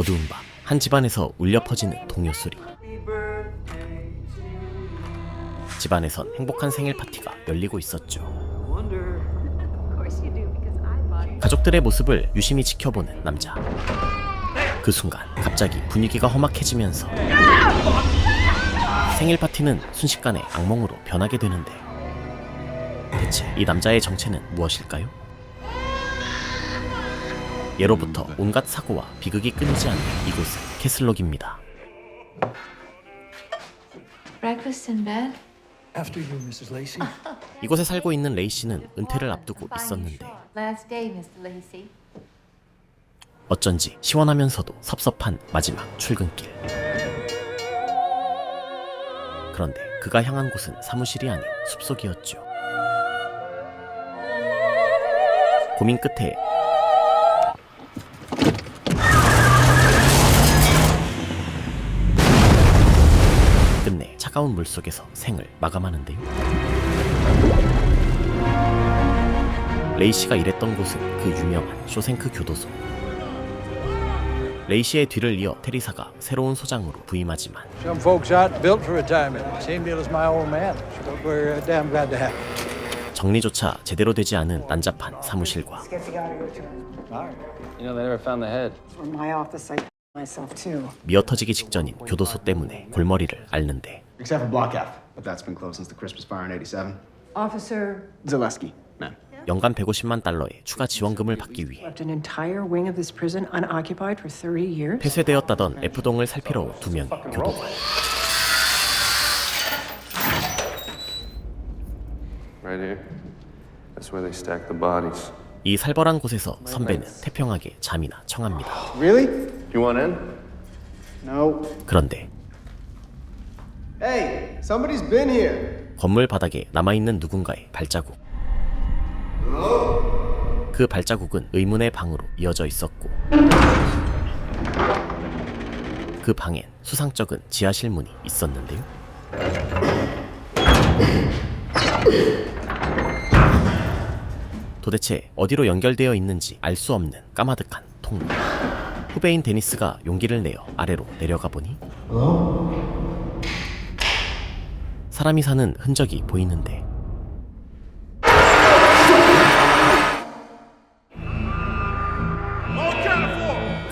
어두운 밤, 한 집안에서 울려 퍼지는 동요 소리. 집안에선 행복한 생일 파티가 열리고 있었죠. 가족들의 모습을 유심히 지켜보는 남자. 그 순간 갑자기 분위기가 험악해지면서 생일 파티는 순식간에 악몽으로 변하게 되는데, 대체 이 남자의 정체는 무엇일까요? 예로부터 온갖 사고와 비극이 끊이지 않는 이곳은 캐슬록입니다. Breakfast in bed? After you, Mrs. Lacey. 이곳에 살고 있는 레이시는 은퇴를 앞두고 있었는데 Last day, Mr. Lacey. 어쩐지 시원하면서도 섭섭한 마지막 출근길. 그런데 그가 향한 곳은 사무실이 아닌 숲속이었죠. 고민 끝에 끝내 차가운 물속에서 생을 마감하는데요. 레이시가 일했던 곳은 그 유명한 쇼생크 교도소. 레이시의 뒤를 이어 테리사가 새로운 소장으로 부임하지만 Some folks out built for retirement. Same deal as my old man. But we're damn glad to have him. 정리조차 제대로 되지 않은 난잡한 사무실과 Get the audio to him. You know, they never found the head. From my office, I myself too. 미어터지기 직전인 교도소 때문에 골머리를 앓는데 Except for Block F, but that's been closed since the Christmas fire in '87. Officer Zaleski, ma'am. 연간 150만 달러의 추가 지원금을 받기 위해 left an entire wing of this prison unoccupied for 30 years. 폐쇄되었다던 F동을 살피러 온 2명의 교도관. Right here. That's where they stack the bodies. 이 살벌한 곳에서 선배는 태평하게 잠이나 청합니다. Really? You want in? No. 그런데 Hey, somebody's been here. 건물 바닥에 남아있는 누군가의 발자국. 그 발자국은 의문의 방으로 이어져 있었고, 그 방엔 수상쩍은 지하실 문이 있었는데요. 도대체 어디로 연결되어 있는지 알 수 없는 까마득한 통로. 후배인 데니스가 용기를 내어 아래로 내려가 보니 사람이 사는 흔적이 보이는데,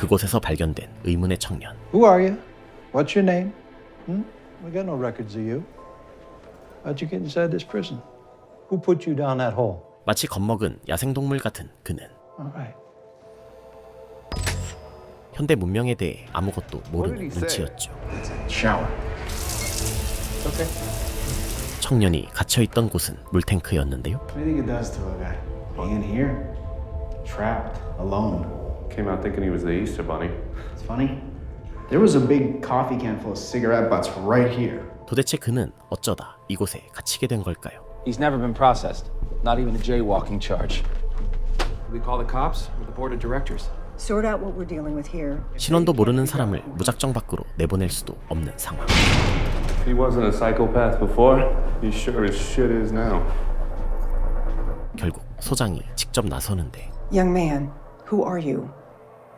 그곳에서 발견된 의문의 청년. Who are you? What's your name? We got no records of you. How'd you get inside this prison? Who put you down that hole? 마치 겁먹은 야생동물 같은 그는 All right. 현대 문명에 대해 아무것도 모르는 눈치였죠. Shower. Okay. 청년이 갇혀있던 곳은 물탱크였는데요. What do you think it does to a guy? Being here, trapped, alone. Came out thinking he was the Easter Bunny. It's funny. There was a big coffee can full of cigarette butts right here. 도대체 그는 어쩌다 이곳에 갇히게 된 걸까요? He's never been processed. Not even a jaywalking charge. We call the cops or the board of directors. Sort out what we're dealing with here. 신원도 모르는 사람을 무작정 밖으로 내보낼 수도 없는 상황. If he wasn't a psychopath before, he sure as shit is now. 결국 소장이 직접 나서는데, Young man, who are you?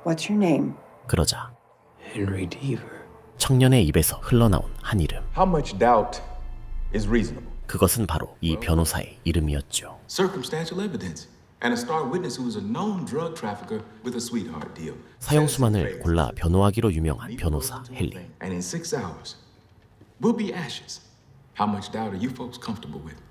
What's your name? 그러자 Henry Deaver. 청년의 입에서 흘러나온 한 이름. How much doubt is reasonable? 그것은 바로 이 변호사의 이름이었죠. Circumstantial evidence. And a star witness who is a known drug trafficker with a sweetheart deal. 사형 수만을 골라 변호하기로 유명한 변호사 헨리. And in 6 hours, we'll be ashes. How much doubt are you folks comfortable with?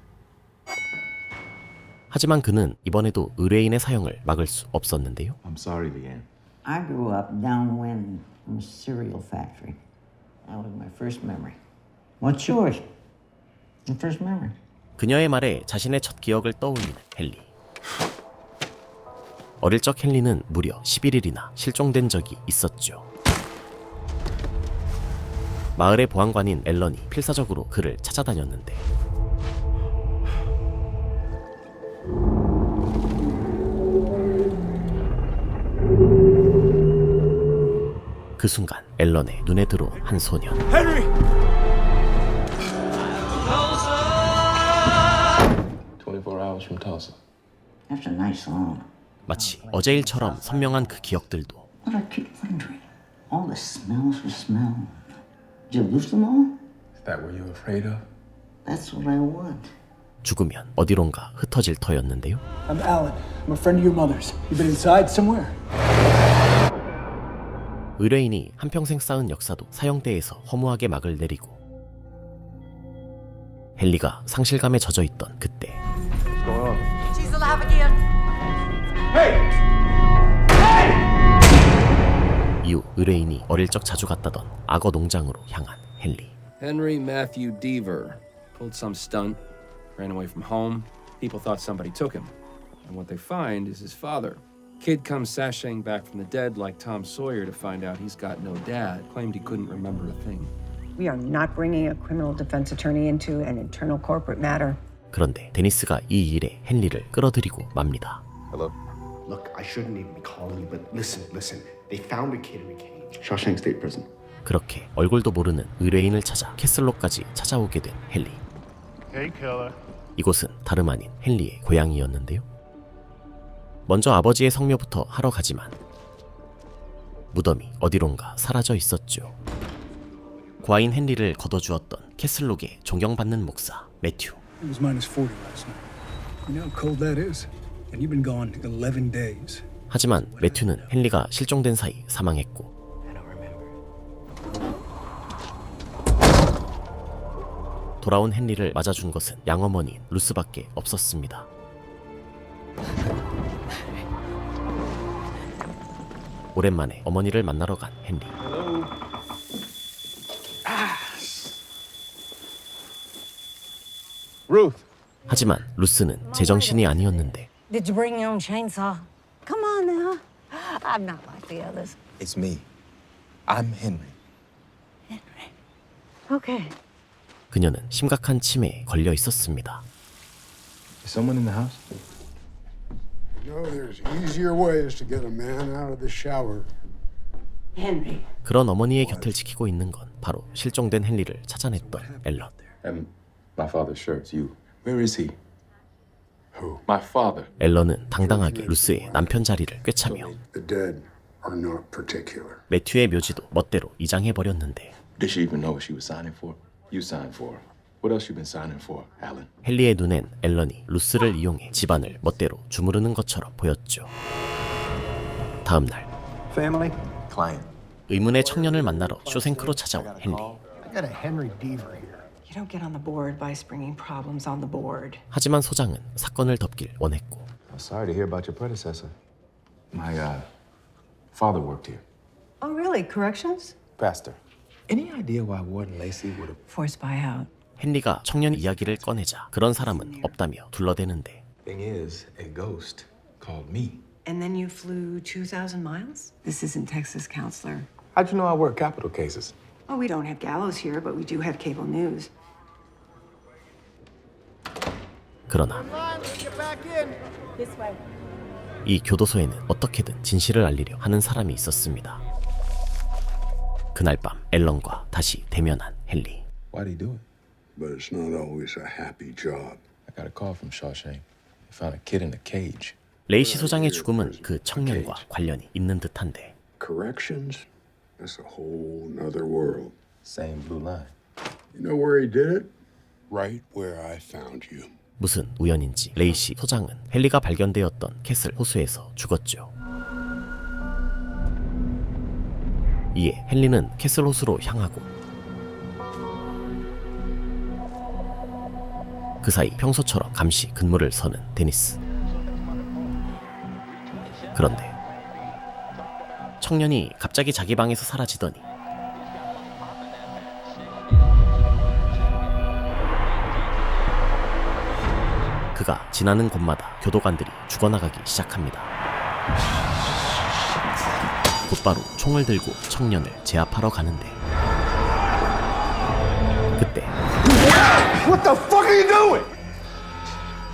하지만 그는 이번에도 의뢰인의 사형을 막을 수 없었는데요. I'm sorry, Leanne. I grew up downwind from a cereal factory. That was my first memory. What's yours? Your first memory? 그녀의 말에 자신의 첫 기억을 떠올리는 헨리. 어릴 적 헨리는 무려 11일이나 실종된 적이 있었죠. 마을의 보안관인 앨런이 필사적으로 그를 찾아다녔는데, 그 순간 앨런의 눈에 들어온 한 소년. Henry! 24 hours from Tulsa. That's a nice song. 마치 어제 일처럼 선명한 그 기억들도 What I keep wondering, All the smells were smell. Did you lose them all? Is that what you're afraid of? That's what I want. 죽으면 어디론가 흩어질 터였는데요. I'm Alan. I'm a friend of your mother's. You been inside somewhere? 의뢰인이 한평생 쌓은 역사도 사형대에서 허무하게 막을 내리고 헨리가 상실감에 젖어있던 그때 She's alive again. 이후 의뢰인이 어릴 적 자주 갔다던 악어 농장으로 향한 헨리. Henry Matthew Deaver pulled some stunt, ran away from home. People thought somebody took him. And what they find is his father. Kid comes sashaying back from the dead like Tom Sawyer to find out he's got no dad. Claimed he couldn't remember a thing. We are not bringing a criminal defense attorney into an internal corporate matter. 그런데 데니스가 이 일에 헨리를 끌어들이고 맙니다. Hello? Look, I shouldn't even be calling you, but listen. They found a kid in a cage. Shawshank State Prison. 그렇게 얼굴도 모르는 의뢰인을 찾아 캐슬로까지 찾아오게 된 헨리. 이곳은 다름 아닌 헨리의 고향이었는데요. 먼저 아버지의 성묘부터 하러 가지만 무덤이 어디론가 사라져 있었죠. 과인 헨리를 걷어주었던 캐슬록의 존경받는 목사 매튜. It was -40 last night. You know how cold that is? And you've been gone 11 days. 하지만 매튜는 헨리가 실종된 사이 사망했고 돌아온 헨리를 맞아준 것은 양어머니인 루스밖에 없었습니다. 오랜만에 어머니를 만나러 간 헨리. 하지만 루스는 제정신이 아니었는데 Did you bring your own chainsaw? Come on now. I'm not like the others. It's me. I'm Henry. Okay. 그녀는 심각한 치매에 걸려 있었습니다. Is someone in the house? No, there's easier ways to get a man out of the shower. Henry. 그런 어머니의 곁을 지키고 있는 건 바로 실종된 헨리를 찾아냈던 앨런. And my father's shirts. You. Where is he? Who? My father. 앨런은 당당하게 루스의 남편 자리를 꿰차며 The dead are not particular. 매튜의 묘지도 멋대로 이장해버렸는데 Did she even know what she was signing for? You signed for her. What else you been signing for, Alan? 헨리의 눈엔 앨런이 루스를 이용해 집안을 멋대로 주무르는 것처럼 보였죠. 다음 날 Family? Client. 의문의 청년을 만나러 쇼생크로 찾아온 헨리. I got a Henry Deaver here. You don't get on the board by springing problems on the board. 하지만 소장은 사건을 덮길 원했고 I'm sorry to hear about your predecessor. My father worked here. Oh, really? Corrections? Pastor. Any idea why Warden Lacey would have... Forced buyout. 헨리가 청년 이야기를 꺼내자 그런 사람은 없다며 둘러대는데 Thing is, a ghost called me. And then you flew 2,000 miles? This isn't Texas, counselor. How'd you know I work capital cases? Oh, we don't have gallows here, but we do have cable news. 그러나 이 교도소에는 어떻게든 진실을 알리려 하는 사람이 있었습니다. 그날 밤 앨런과 다시 대면한 헨리. Why'd he do it? But it's not always a happy job. I got a call from Shawshank. They found a kid in a cage. 레이시 소장의 죽음은 그 청년과 관련이 있는 듯한데 Corrections? That's a whole nother world. Same blue line. You know where he did it? Right where I found you. 무슨 우연인지 레이시 소장은 헨리가 발견되었던 캐슬 호수에서 죽었죠. 이에 헨리는 캐슬 호수로 향하고 그 사이 평소처럼 감시 근무를 서는 데니스. 그런데 청년이 갑자기 자기 방에서 사라지더니 그가 지나는 곳마다 교도관들이 죽어나가기 시작합니다. 곧바로 총을 들고 청년을 제압하러 가는데 그때 What the fuck are you doing?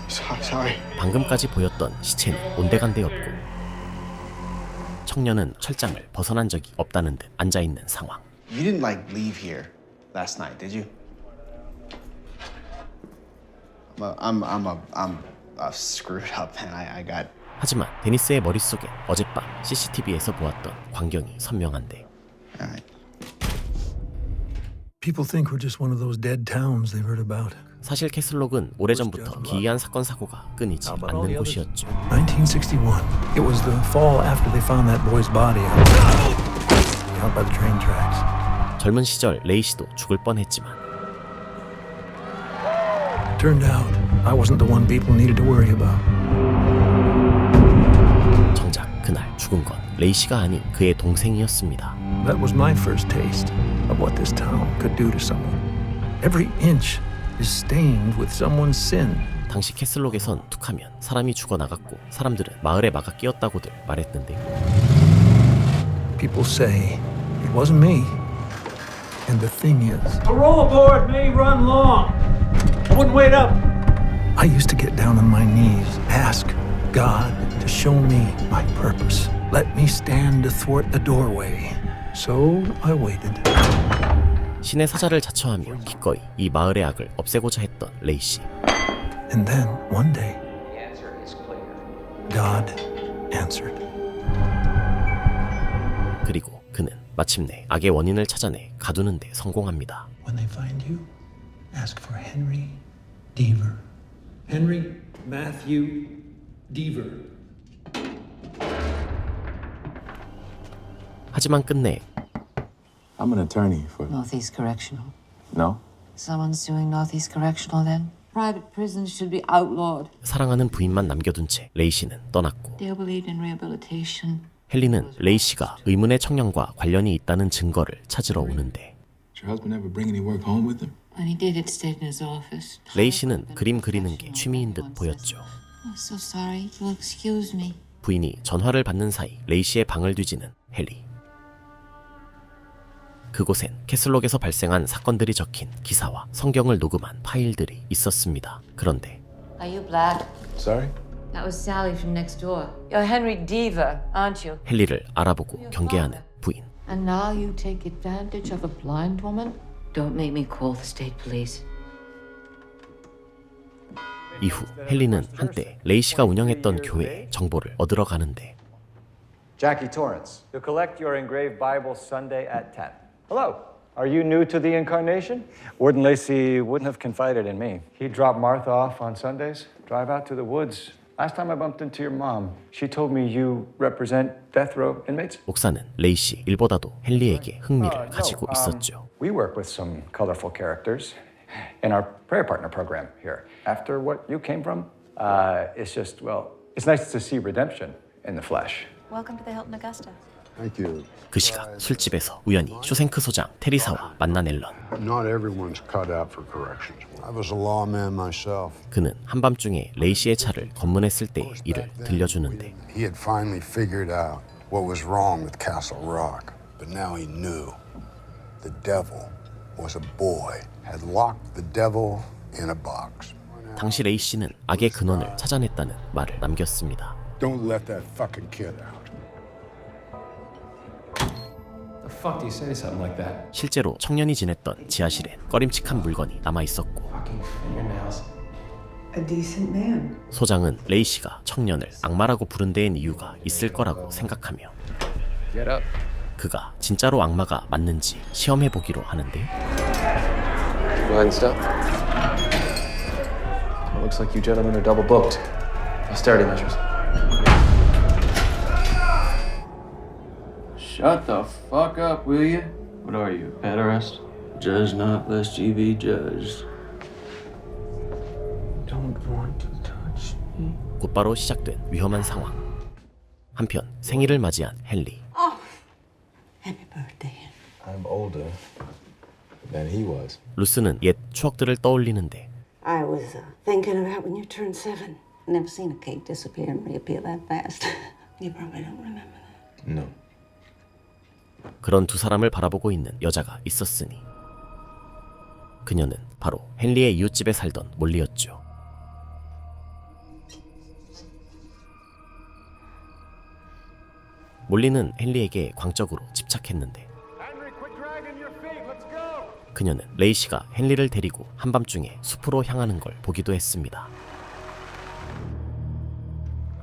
Sorry. 방금까지 보였던 시체는 온데간데 없고 청년은 철장을 벗어난 적이 없다는 듯 앉아있는 상황. You didn't like leave here last night, did you? I'm screwed up, man. I got. 하지만 데니스의 머릿속엔 어젯밤 CCTV에서 보았던 광경이 선명한데 People think we're just one of those dead towns they've heard about. 사실 캐슬록은 오래전부터 기이한 사건 사고가 끊이지 않는 곳이었죠. 1961. It was the fall after they found that boy's body out by the train tracks. 젊은 시절 레이 씨도 죽을 뻔했지만 Turned out I wasn't the one people needed to worry about. 정작 그날 죽은 건 레이 씨가 아닌 그의 동생이었습니다. That was my first taste of what this town could do to someone. Every inch is stained with someone's sin. 당시 캐슬록에선 툭하면 사람이 죽어나갔고 사람들은 마을에 막아 끼었다고들 말했는데 People say it wasn't me. And the thing is, The rollerboard may run long. I wouldn't wait up. I used to get down on my knees, ask God to show me my purpose. Let me stand athwart the doorway. So I waited. 신의 사자를 자처하며 기꺼이 이 마을의 악을 없애고자 했던 레이 씨. And then one day, God answered. 그리고 그는 마침내 악의 원인을 찾아내 가두는 데 성공합니다. When they find you, ask for Henry Deaver. Henry Matthew Deaver. 하지만 끝내 I'm an attorney for... Northeast Correctional. No? Someone's suing Northeast Correctional then? Private prisons should be outlawed. 사랑하는 부인만 남겨둔 채 레이 씨는 떠났고 They believe in rehabilitation. 헨리는 레이 씨가 의문의 청년과 관련이 있다는 증거를 찾으러 오는데 Did your husband ever bring any work home with him? When he did, it stayed in his office. 레이 씨는 그림 그리는 게 취미인 듯 보였죠. I'm so sorry. You'll excuse me. 부인이 전화를 받는 사이 레이 씨의 방을 뒤지는 헨리. 그곳엔 캐슬록에서 발생한 사건들이 적힌 기사와 성경을 녹음한 파일들이 있었습니다. 그런데 Are you black? Sorry? That was Sally from next door. You're Henry Deaver, aren't you? 헨리를 알아보고 경계하는 부인. And now you take advantage of a blind woman? Don't make me call the state police. 이후 헨리는 한때 레이 씨가 운영했던 교회에 정보를 얻으러 가는데 Jackie Torrance. To collect your engraved Bible Sunday at 10. Hello. Are you new to the incarnation? Warden Lacey wouldn't have confided in me. He'd drop Martha off on Sundays, drive out to the woods. Last time I bumped into your mom, she told me you represent death row inmates. 목사는 레이 씨 일보다도 헨리에게 흥미를 가지고 있었죠. We work with some colorful characters in our prayer partner program here. After what you came from, it's just, well, it's nice to see redemption in the flesh. Welcome to the Hilton Augusta. Thank you. 그 시각 술집에서 우연히 쇼생크 소장 테리사와 만난 앨런. Not everyone's cut out for corrections. I was a lawman myself. 그는 한밤중에 레이 씨의 차를 검문했을 때의 일을 들려주는데 He had finally figured out what was wrong with Castle Rock, but now he knew the devil was a boy. Had locked the devil in a box. 당시 레이 씨는 악의 근원을 찾아냈다는 말을 남겼습니다. Don't let that fucking kid out. The fuck do you say something like that? 실제로 청년이 지냈던 지하실엔 꺼림칙한 물건이 남아 있었고 A decent man. 소장은 레이 씨가 청년을 악마라고 부른 데엔 이유가 있을 거라고 생각하며 Get up. 그가 진짜로 악마가 맞는지 시험해 보기로 하는데 Go ahead and stop. Well, looks like you gentlemen are double booked. Austerity measures. Shut the fuck up, will you? What are you, a pederast? Judge not, lest ye be judged. Don't want to touch me. 곧바로 시작된 위험한 상황. 한편 생일을 맞이한 헨리. Oh, happy birthday. I'm older than he was. 루스는 옛 추억들을 떠올리는데 I was thinking about when you turned 7. Never seen a cake disappear and reappear that fast. You probably don't remember that. No. 그런 두 사람을 바라보고 있는 여자가 있었으니 그녀는 바로 헨리의 이웃집에 살던 몰리였죠. 몰리는 헨리에게 광적으로 집착했는데 그녀는 레이 씨가 헨리를 데리고 한밤중에 숲으로 향하는 걸 보기도 했습니다.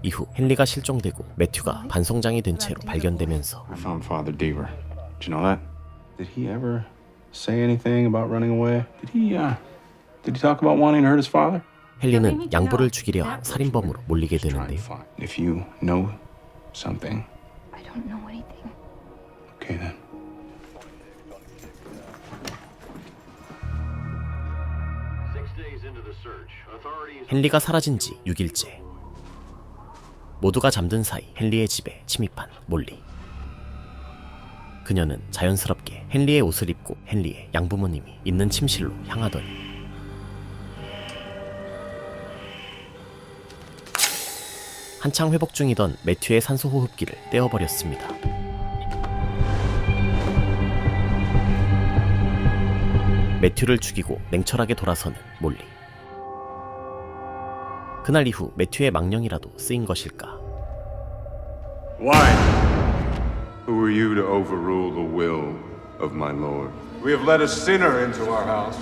이후 헨리가 실종되고 매튜가 반송장이 된 채로 발견되면서 I found Father Deaver. Did you know that? Did he ever say anything about running away? Did he talk about wanting to hurt his father? 헨리는 양보를 죽이려 한 살인범으로 몰리게 되는데요. If you know something. I don't know anything. Okay then. 헨리가 사라진 지 6일째. 모두가 잠든 사이 헨리의 집에 침입한 몰리. 그녀는 자연스럽게 헨리의 옷을 입고 헨리의 양부모님이 있는 침실로 향하더니 한창 회복 중이던 매튜의 산소호흡기를 떼어버렸습니다. 매튜를 죽이고 냉철하게 돌아서는 몰리. 그날 이후 매튜의 망령이라도 쓰인 것일까? Why? Who are you to overrule the will of my lord? We have let a sinner into our house.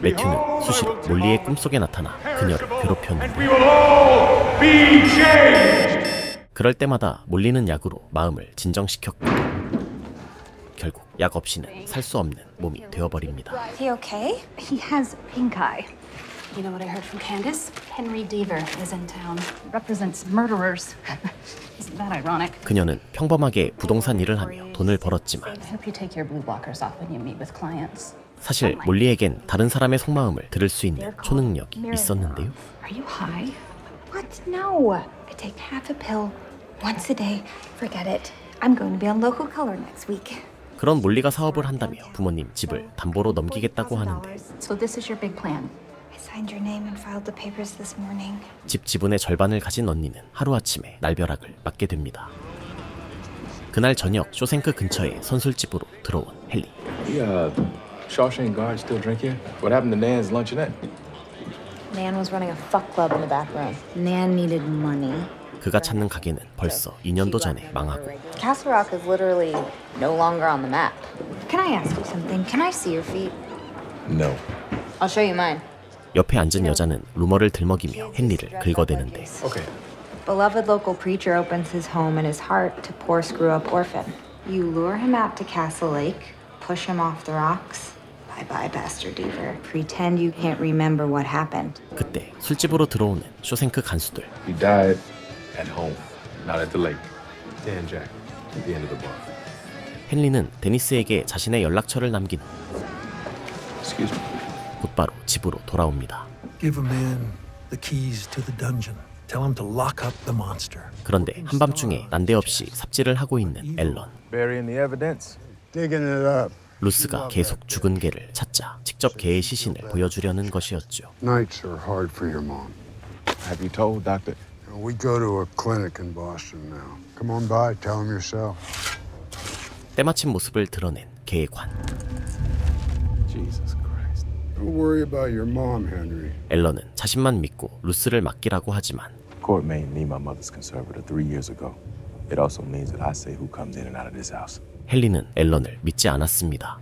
매튜는 수시로 몰리의 꿈속에 나타나 그녀를 괴롭혔는데 We will all be changed. 그럴 때마다 몰리는 약으로 마음을 진정시켰고 결국 약 없이는 살 수 없는 몸이 되어버립니다. Is he okay? He has pink eye. You know what I heard from Candace? Henry Deaver is in town. Represents murderers. Isn't that ironic? 그녀는 평범하게 부동산 일을 하며 돈을 벌었지만 I hope you take your blue blockers off when you meet with clients. 사실 몰리에겐 다른 사람의 속마음을 들을 수 있는 초능력이 있었는데요. Are you high? What? No. I take half a pill once a day. Forget it. I'm going to be on local color next week. 그런 몰리가 사업을 한다며 부모님 집을 담보로 넘기겠다고 하는데 So this is your big plan. I signed your name and filed the papers this morning. 집 지분의 절반을 가진 언니는 하루아침에 날벼락을 맞게 됩니다. 그날 저녁 쇼생크 근처의 선술집으로 들어온 헨리. Shawshank guard still drink here? What happened to Nan's luncheonette? Nan was running a fuck club in the back room. Nan needed money. 그가 찾는 가게는 벌써 2년도 전에 망하고 Castle Rock is literally no longer on the map. Can I ask you something? Can I see your feet? No. I'll show you mine. 옆에 앉은 여자는 루머를 들먹이며 헨리를 긁어대는데 Okay. Beloved local preacher opens his home and his heart to poor screw-up orphan. You lure him out to Castle Lake, push him off the rocks. Bye-bye, Pastor Deaver. Pretend you can't remember what happened. 그때 술집으로 들어오는 쇼생크 간수들. He died at home, not at the lake. Dan Jack, at the end of the bar. 헨리는 데니스에게 자신의 연락처를 남긴 후 Excuse me. 곧바로 집으로 돌아옵니다. Give a man the keys to the dungeon. Tell him to lock up the monster. 그런데 한밤중에 난데없이 삽질을 하고 있는 앨런. Burying the evidence. Digging it up. 루스가 계속 죽은 개를 찾자 직접 개의 시신을 보여주려는 것이었죠. Nights are hard for your mom. Have you told Dr. We go to a clinic in Boston now. Come on by, tell him yourself. 때마침 모습을 드러낸 개의 관. Jesus Christ. Don't worry about your mom, Henry. 앨런은 자신만 믿고 루스를 맡기라고 하지만 Court made me my mother's conservator 3 years ago. It also means that I say who comes in and out of this house. 헨리는 앨런을 믿지 않았습니다.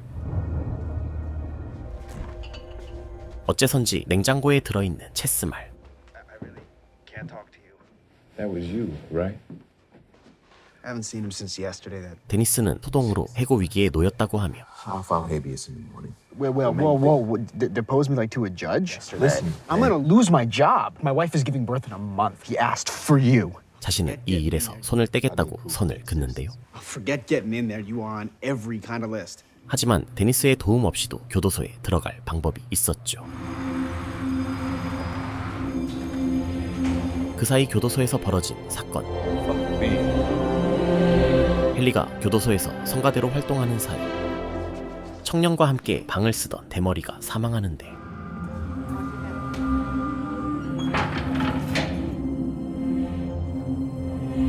어째선지 냉장고에 들어있는 체스말. That was you, right? I haven't seen him since yesterday. 데니스는 소동으로 해고 위기에 놓였다고 하며 I'll file habeas in the morning. Whoa. Depose me like to a judge? Listen, I'm gonna lose my job. My wife is giving birth in a month. He asked for you. 자신은 이 일에서 손을 떼겠다고 선을 긋는데요. Forget getting in there. You are on every kind of list. 하지만 데니스의 도움 없이도 교도소에 들어갈 방법이 있었죠. 그 사이 교도소에서 벌어진 사건. 헨리가 교도소에서 성가대로 활동하는 사이 청년과 함께 방을 쓰던 대머리가 사망하는데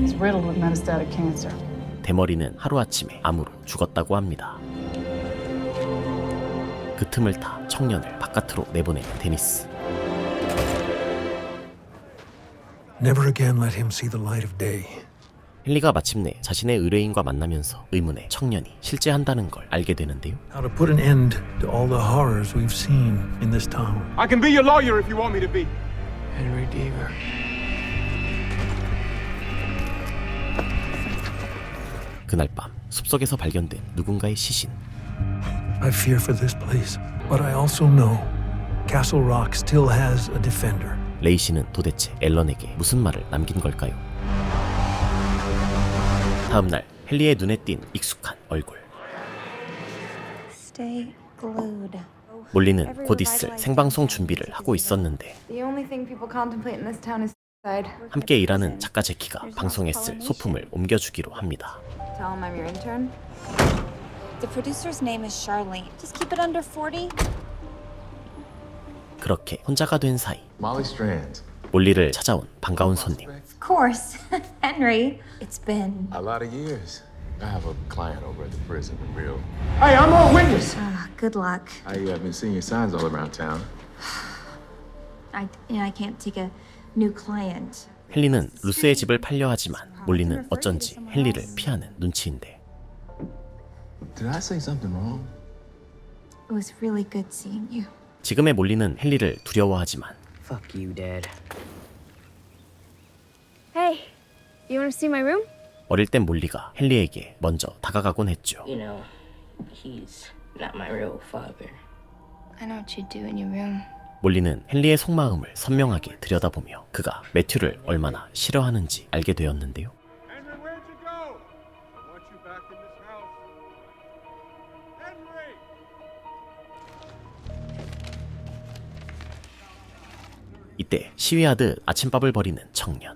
He's riddled with metastatic cancer. 대머리는 하루아침에 암으로 죽었다고 합니다. 그 틈을 타 청년을 바깥으로 내보낸 데니스. Never again let him see the light of day. 헨리가 마침내 자신의 의뢰인과 만나면서 의문의 청년이 실제한다는 걸 알게 되는데요. How to put an end to all the horrors we've seen in this town. I can be your lawyer if you want me to be. Henry Deaver. 그날 밤 숲속에서 발견된 누군가의 시신. I fear for this place, but I also know Castle Rock still has a defender. 레이 씨는 도대체 앨런에게 무슨 말을 남긴 걸까요? 다음 날 헨리의 눈에 띈 익숙한 얼굴. Stay glued. 몰리는 곧 있을 생방송 준비를 하고 있었는데 The only thing people contemplate in this town is suicide. 함께 일하는 작가 제키가 방송에 쓸 소품을 옮겨주기로 합니다. Tell him I'm your intern. The producer's name is Charlene. Just keep it under 40. 그렇게 혼자가 된 사이 Molly Strands. 몰리를 찾아온 반가운 손님. Of course. Henry, it's been... A lot of years. I have a client over at the prison in Rio. Hey, I'm a witness. good luck. I have been seeing your signs all around town. I can't take a new client. 헨리는 루스의 집을 팔려 하지만 몰리는 어쩐지 헨리를 피하는 눈치인데 Did I say something wrong? It was really good seeing you. 지금의 몰리는 헨리를 두려워하지만 Fuck you, Dad. Hey, you want to see my room? 어릴 땐 몰리가 헨리에게 먼저 다가가곤 했죠. You know, he's not my real father. I know what you do in your room. 몰리는 헨리의 속마음을 선명하게 들여다보며 그가 매튜를 얼마나 싫어하는지 알게 되었는데요. 이때 시위하듯 아침밥을 벌이는 청년.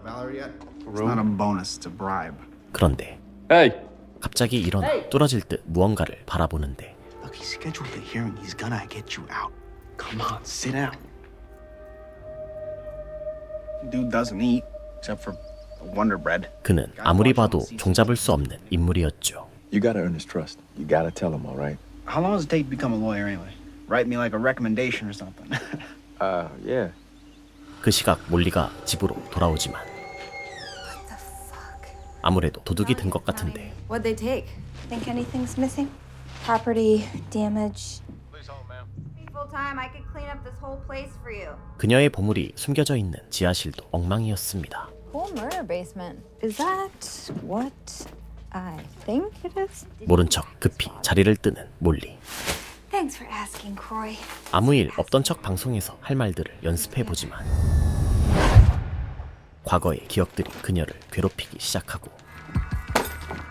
It's not a bonus, it's a bribe. 그런데 갑자기 일어나 뚫어질 듯 무언가를 바라보는데 Look, he scheduled the hearing. He's gonna get you out. Come on, sit down. Dude doesn't eat, except for Wonder Bread. 그는 아무리 봐도 종잡을 수 없는 인물이었죠. You gotta earn his trust. You gotta tell him, all right? How long does it take to become a lawyer anyway? Write me like a recommendation or something. Yeah. 그 시각 몰리가 집으로 돌아오지만 아무래도 도둑이 든 것 같은데 What'd they take? Think anything's missing? Property damage. Full time, I could clean up this whole place for you. 그녀의 보물이 숨겨져 있는 지하실도 엉망이었습니다. Whole murder basement. Is that what I think it is? 모른 척 급히 자리를 뜨는 몰리. Thanks for asking, Croy. 아무 일 없던 척 방송에서 할 말들을 연습해보지만 과거의 기억들이 그녀를 괴롭히기 시작하고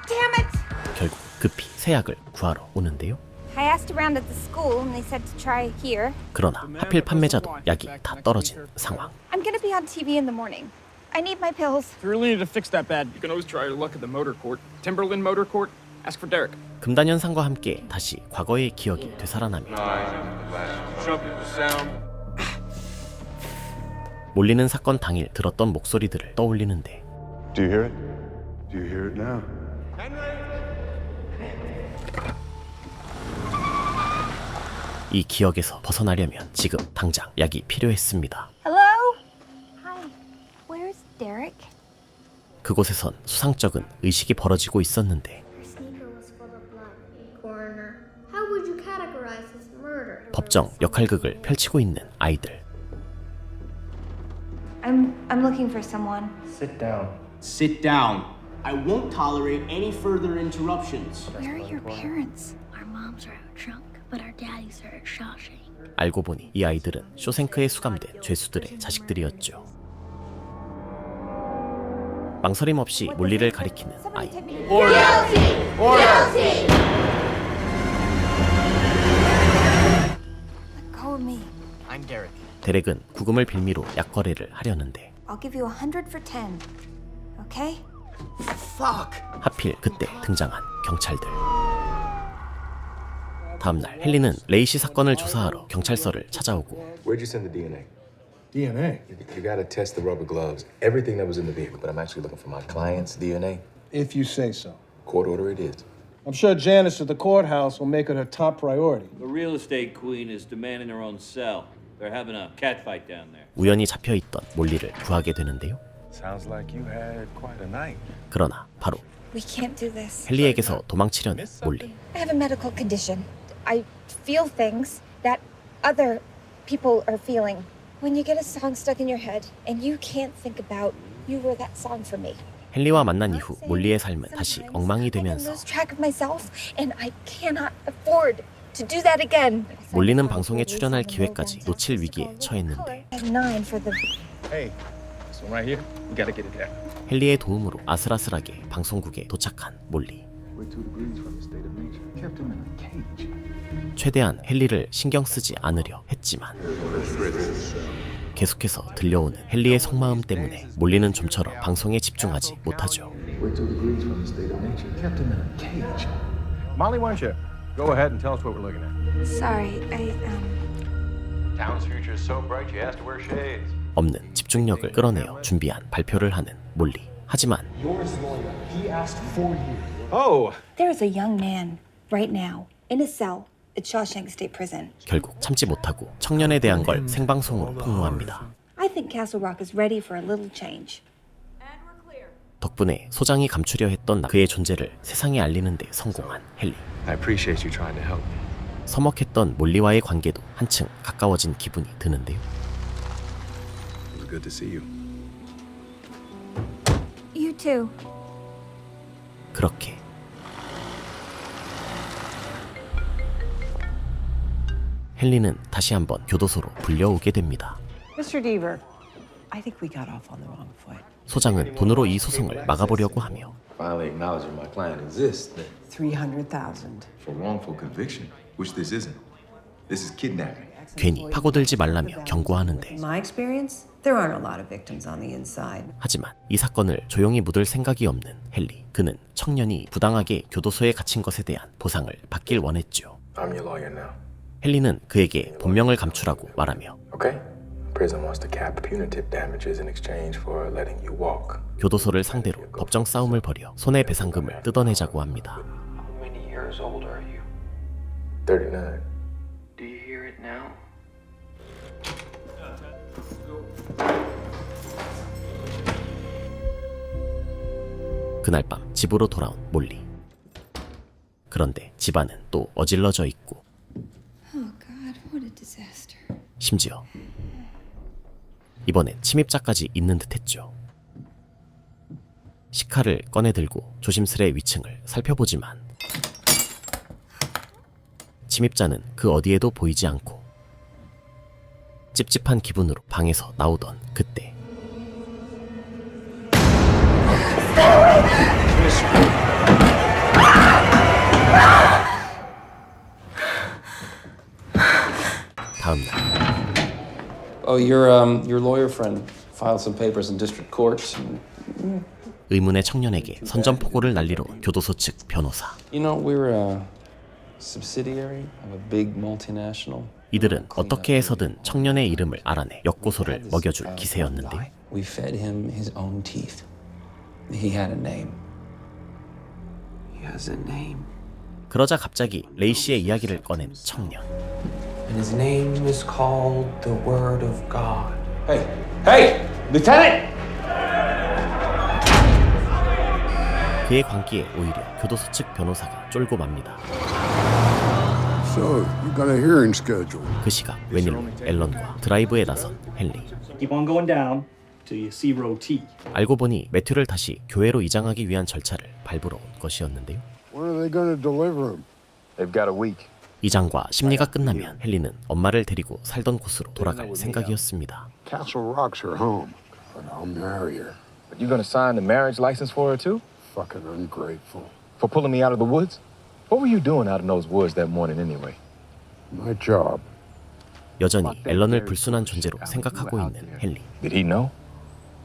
Damn it! 결국 급히 새 약을 구하러 오는데요. I asked around at the school and they said to try here. 그러나 하필 판매자도 약이 다 떨어진 상황. I'm gonna be on TV in the morning. I need my pills. If you really need to fix that bad, you can always try your luck at the motor court. Timberland Motor Court. Ask for Derek. 금단현상과 함께 다시 과거의 기억이 되살아나며 몰리는 사건 당일 들었던 목소리들을 떠올리는데 Do you hear it? Do you hear it now? 이 기억에서 벗어나려면 지금 당장 약이 필요했습니다. Hello? Hi. Where's Derek? 그곳에선 수상쩍은 의식이 벌어지고 있었는데 How would you categorize this murder? 법정 역할극을 펼치고 있는 아이들. I'm looking for someone. Sit down. Sit down. I won't tolerate any further interruptions. Where are your parents? Our moms are out drunk, but our daddies are at Shawshank. 알고 보니 이 아이들은 쇼생크에 수감된 죄수들의 자식들이었죠. 망설임 없이 몰리를 가리키는 아이. Go with me. I'm Derek. 데렉은 구금을 빌미로 약 거래를 하려는데 I'll give you 100 for 10. Okay? Fuck. 하필 그때 등장한 경찰들. 다음날 헨리는 레이 씨 사건을 조사하러 경찰서를 찾아오고 Where'd you send the DNA? DNA? You gotta test the rubber gloves, everything that was in the vehicle. But I'm actually looking for my client's DNA. If you say so. Court order it is. I'm sure Janice at the courthouse will make it her top priority. The real estate queen is demanding her own cell. They're having a catfight down there. 우연히 잡혀있던 몰리를 구하게 되는데요. Sounds like you had quite a night. 그러나 바로 We can't do this. 헨리에게서 도망치려는 몰리. I have a medical condition. I feel things that other people are feeling. When you get a song stuck in your head and you can't think about you were that song for me. 헨리와 만난 이후 몰리의 삶은 다시 엉망이 되면서 lose track of myself, and I cannot afford to do that again. 몰리는 방송에 출연할 기회까지 놓칠 위기에 처했는데 I have 9 for the. Hey, this one right here. We gotta get it there. 헨리의 도움으로 아슬아슬하게 방송국에 도착한 몰리. We're 2 degrees from the state of nature. Kept him in a cage. 최대한 헨리를 신경 쓰지 않으려 했지만 계속해서 들려오는 헨리의 속마음 때문에 몰리는 좀처럼 방송에 집중하지 못하죠. We're 2 degrees from the state of nature. Kept him in a cage. Molly, why don't you go ahead and tell us what we're looking at? Sorry, Town's future is so bright you have to wear shades. 없는 집중력을 끌어내어 준비한 발표를 하는 몰리. 하지만 He asked for you. Oh! There is a young man right now in a cell at Shawshank State Prison. 결국 참지 못하고 청년에 대한 걸 생방송으로 폭로합니다. I think Castle Rock is ready for a little change. 덕분에 소장이 감추려 했던 그의 존재를 세상에 알리는 데 성공한 헨리. I appreciate you trying to help me. 서먹했던 몰리와의 관계도 한층 가까워진 기분이 드는데요. It was good to see you. You too. 그렇게 헨리는 다시 한번 교도소로 불려오게 됩니다. Mr. Deaver, I think we got off on the wrong foot. 소장은 돈으로 이 소송을 막아보려고 하며 Finally acknowledging my client exists. 300,000. For wrongful conviction, which this isn't. This is kidnapping. 괜히 파고들지 말라며 경고하는데 In my experience, there aren't a lot of victims on the inside. 하지만 이 사건을 조용히 묻을 생각이 없는 헨리. 그는 청년이 부당하게 교도소에 갇힌 것에 대한 보상을 받길 원했죠. I'm your lawyer now. 헨리는 그에게 본명을 감추라고 말하며 Okay? Prison wants to cap punitive damages in exchange for letting you walk. 교도소를 상대로 법정 싸움을 벌여 손해배상금을 뜯어내자고 합니다. How many years old are you? 39. Do you hear it now? 그날 밤 집으로 돌아온 몰리. 그런데 집안은 또 어질러져 있고 심지어 이번엔 침입자까지 있는 듯했죠. 식칼을 꺼내들고 조심스레 위층을 살펴보지만 침입자는 그 어디에도 보이지 않고 찝찝한 기분으로 방에서 나오던 그때 다음 날 Oh, your lawyer friend filed some papers in district court. 의문의 청년에게 선전포고를 날리러 온 교도소 측 변호사. You know, we're a subsidiary of a big multinational. 이들은 어떻게 해서든 청년의 이름을 알아내 역고소를 먹여줄 기세였는데 We fed him his own teeth. He had a name. He has a name. 그러자 갑자기 레이 씨의 이야기를 꺼낸 청년. And his name is called the Word of God. Hey! Hey! Lieutenant! 그의 광기에 오히려 교도소 측 변호사가 쫄고 맙니다. So, you got a hearing schedule. 그 시각 웬일로 앨런과 드라이브에 나선 헨리. Keep on going down till you see row T. 알고 보니 매튜를 다시 교회로 이장하기 위한 절차를 밟으러 온 것이었는데요. When are they going to deliver him? They've got a week. 이장과 심리가 끝나면 헨리는 엄마를 데리고 살던 곳으로 돌아갈 생각이었습니다. Castle Rock's her home, but I'll marry her. But you gonna sign the marriage license for her too? Fucking ungrateful. For pulling me out of the woods? What were you doing out in those woods that morning anyway? My job. 여전히 앨런을 불순한 존재로 생각하고 있는 헨리. Did he know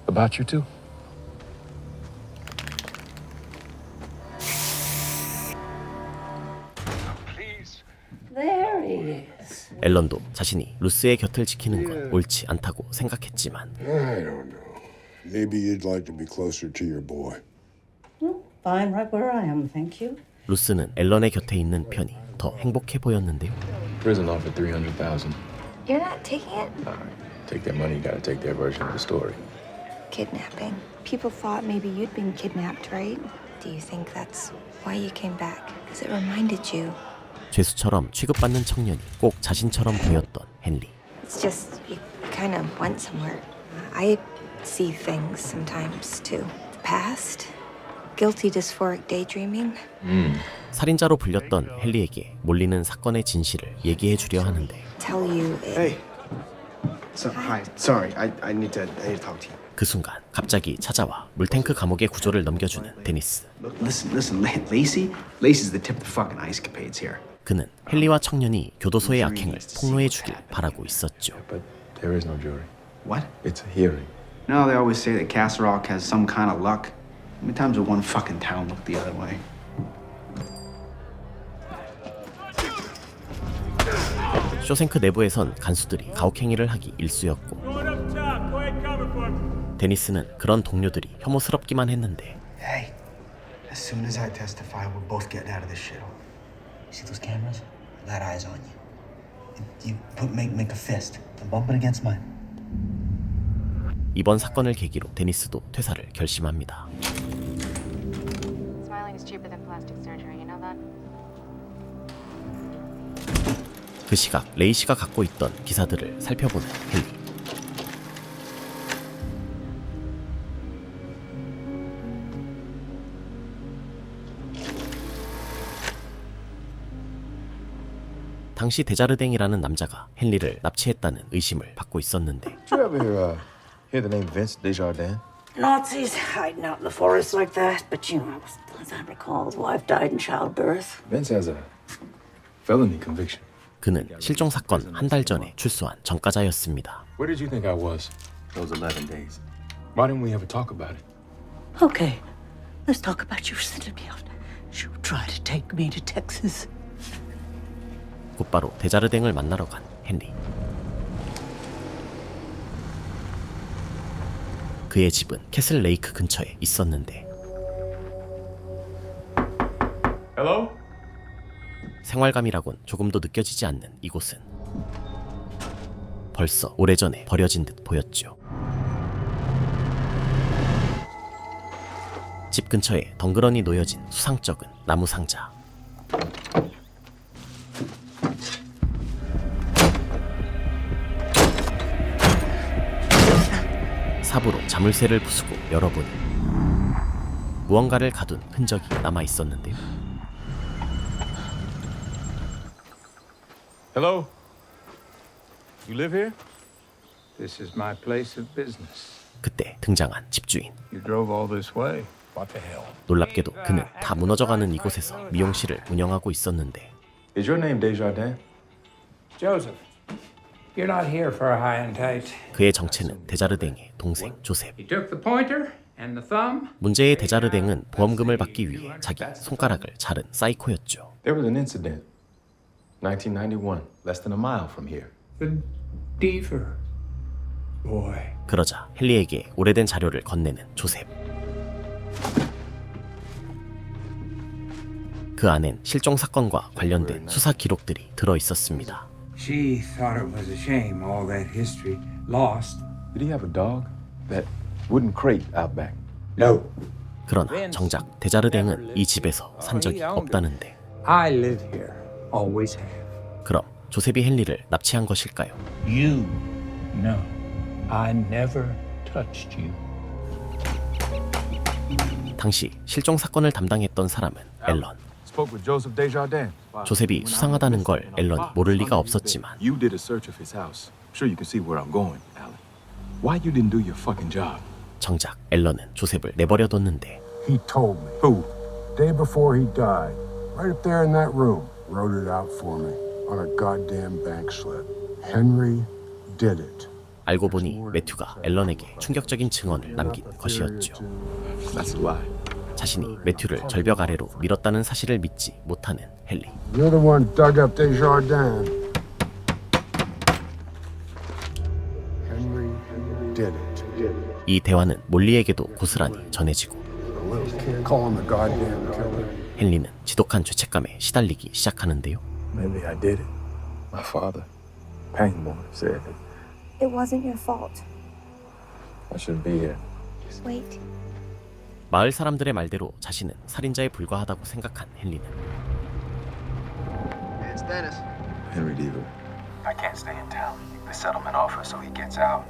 about you too? There he is. 앨런도 자신이 루스의 곁을 지키는 건 옳지 않다고 생각했지만 I don't know. Maybe you'd like to be closer to your boy. Fine, right where I am, thank you. 루스는 앨런의 곁에 있는 편이 더 행복해 보였는데요. Prison offered 300,000. You're not taking it? All right, take that money. You gotta take their version of the story. Kidnapping. People thought maybe you'd been kidnapped, right? Do you think that's why you came back? Because it reminded you. 죄수처럼 취급받는 청년이 꼭 자신처럼 보였던 헨리. It's just you kind of went somewhere. I see things sometimes too. The past. Guilty dysphoric daydreaming. 살인자로 불렸던 헨리에게 몰리는 사건의 진실을 얘기해 주려 하는데 Tell you it. Hey. Hi. Sorry. I need to talk to you. 그 순간 갑자기 찾아와 물탱크 감옥의 구조를 넘겨주는 데니스. Look, listen, Lacey's the tip of the fucking ice capades here. 그는 헨리와 청년이 교도소의 악행을 폭로해 주길 바라고 있었죠. But there is no jury. What? It's a hearing. No, they always say that Castle Rock has some kind of luck. How many times will one fucking town look the other way? 쇼생크 내부에선 간수들이 가혹행위를 하기 일쑤였고 데니스는 그런 동료들이 혐오스럽기만 했는데 Hey, as soon as I testify, we're both getting out of this shithole. See those cameras? That eye's on you. Make a fist and bump it against mine. 이번 사건을 계기로 데니스도 퇴사를 결심합니다. Smiling is cheaper than plastic surgery, you know that? 그 시각 레이시가 갖고 있던 기사들을 살펴보는 헨리. 당시 데자르댕이라는 남자가 헨리를 납치했다는 의심을 받고 있었는데 Did you ever hear the name Vince Desjardins? Nazis hiding out in the forest like that, but you know, as I recall, his wife died in childbirth. Vince has a felony conviction. 그는 실종 사건 한 달 전에 출소한 전과자였습니다. Where did you think I was those 11 days? Why didn't we ever talk about it? Okay, let's talk about you sending me out. You tried to take me to Texas. 곧바로 데자르댕을 만나러 간 헨리. 그의 집은 캐슬 레이크 근처에 있었는데 Hello? 생활감이라곤 조금도 느껴지지 않는 이곳은 벌써 오래전에 버려진 듯 보였죠. 집 근처에 덩그러니 놓여진 수상쩍은 나무 상자. 삽으로 자물쇠를 부수고 열어보니 무언가를 가둔 흔적이 남아 있었는데요. Hello? You live here? This is my place of business. 그때 등장한 집주인. You drove all this way. What the hell? 놀랍게도 그는 다 무너져가는 이곳에서 미용실을 운영하고 있었는데 Is your name Desjardins? Joseph, you're not here for a high and tight. 그의 정체는 데자르댕의 동생 조셉. He took the pointer and the thumb. 문제의 데자르댕은 보험금을 받기 위해 자기 손가락을 자른 사이코였죠. There was an incident. 1991, less than a mile from here. The Deaver boy. 그러자 헨리에게 오래된 자료를 건네는 조셉. 그 안엔 실종 사건과 관련된 수사 기록들이 들어 있었습니다. She thought it was a shame, all that history lost. Did he have a dog? That wooden crate out back? No. 그러나 정작 데자르댕은 이 집에서 산 적이 없다는데 I live here, always have. 그럼 조셉이 헨리를 납치한 것일까요? You know, I never touched you. 당시 실종 사건을 담당했던 사람은 앨런. Spoke with Joseph Desjardins. 조셉이 수상하다는 걸 앨런이 모를 리가 없었지만 You did a search of his house. I'm sure you can see where I'm going, Alan. Why you didn't do your fucking job? 정작 앨런은 조셉을 내버려뒀는데 He told me. Who? Day before he died. Right up there in that room. Wrote it out for me. On a goddamn bank slip. Henry did it. 알고 보니 매튜가 앨런에게 충격적인 증언을 남긴 것이었죠. That's a lie. 자신이 매튜를 절벽 아래로 밀었다는 사실을 믿지 못하는 헨리. You're the one dug up Desjardins. Henry did it. 이 대화는 몰리에게도 고스란히 전해지고 Call him a goddamn killer. 헨리는 지독한 죄책감에 시달리기 시작하는데요. Maybe I did it. My father, Pangborn, said that It wasn't your fault. I shouldn't be here. Wait. 마을 사람들의 말대로 자신은 살인자에 불과하다고 생각한 헨리는 It's Dennis. Henry Deaver. I can't stay in town. The settlement offer so he gets out,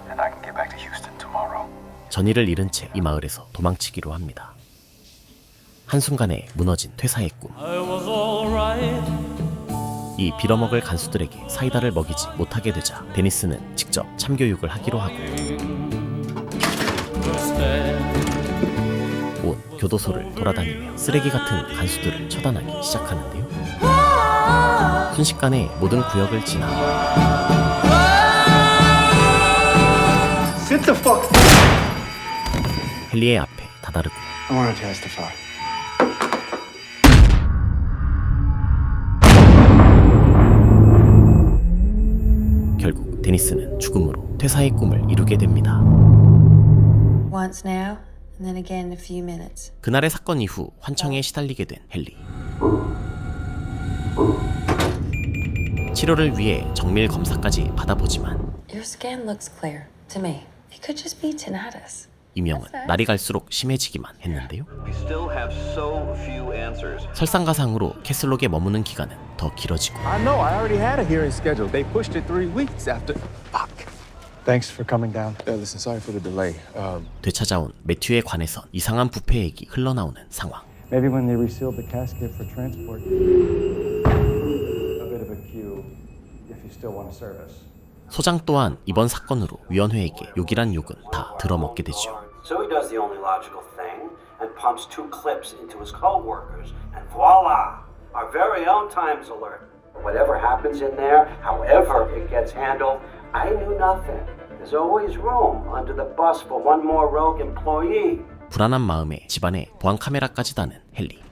and I can get back to Houston tomorrow. 전의를 잃은 채 이 마을에서 도망치기로 합니다. 한순간에 무너진 퇴사의 꿈. 이 빌어먹을 간수들에게 사이다를 먹이지 못하게 되자 데니스는 직접 참교육을 하기로 하고 온 교도소를 돌아다니며 쓰레기 같은 간수들을 처단하기 시작하는데요. 순식간에 모든 구역을 지나 Sit the fuck. 헨리의 앞에 다다르고 I want to testify. 결국 데니스는 죽음으로 퇴사의 꿈을 이루게 됩니다. Once now, and then again in a few minutes. 그날의 사건 이후 환청에 시달리게 된 헨리. 치료를 위해 정밀 검사까지 받아보지만 Your scan looks clear to me. It could just be tinnitus. 이명은 날이 갈수록 심해지기만 했는데요. We still have so few answers. 설상가상으로 캐슬록에 머무는 기간은 더 길어지고 I know. I already had a hearing scheduled. They pushed it 3 weeks after. Fuck. Thanks for coming down. Listen, sorry for the delay. 되찾아온 매튜의 관에선 이상한 부패액이 흘러나오는 상황. Maybe when they resealed the casket for transport. A bit of a cue if you still want to serve us. 소장 또한 이번 사건으로 위원회에게 욕이란 욕은 다 들어먹게 되죠. So he does the only logical thing and pumps 2 clips into his co-workers, and voila, our very own Times alert. Whatever happens in there, however it gets handled, I knew nothing. There's always room under the bus for one more rogue employee. 불안한 마음에 집안에 보안 카메라까지 다는 헨리.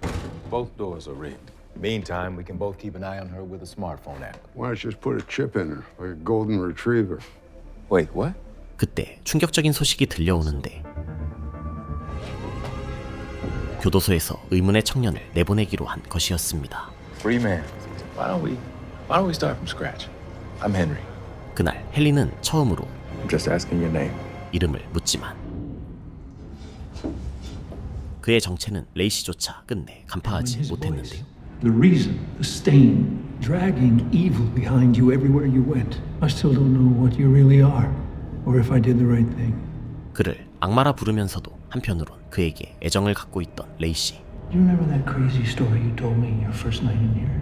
Both doors are rigged. Meantime, we can both keep an eye on her with a smartphone app. Why don't you just put a chip in her, like a golden retriever? Wait, what? 그때 충격적인 소식이 들려오는데 교도소에서 의문의 청년을 내보내기로 한 것이었습니다. Free man. Why don't we start from scratch? I'm Henry. 그날 헨리는 처음으로 I'm just asking your name. 이름을 묻지만 그의 정체는 레이시조차 끝내 간파하지 못했는데요. The reason, the stain, dragging evil behind you everywhere you went. I still don't know what you really are, or if I did the right thing. 그를 악마라 부르면서도 한편으론 그에게 애정을 갖고 있던 레이시. Do you remember that crazy story you told me your first night in here?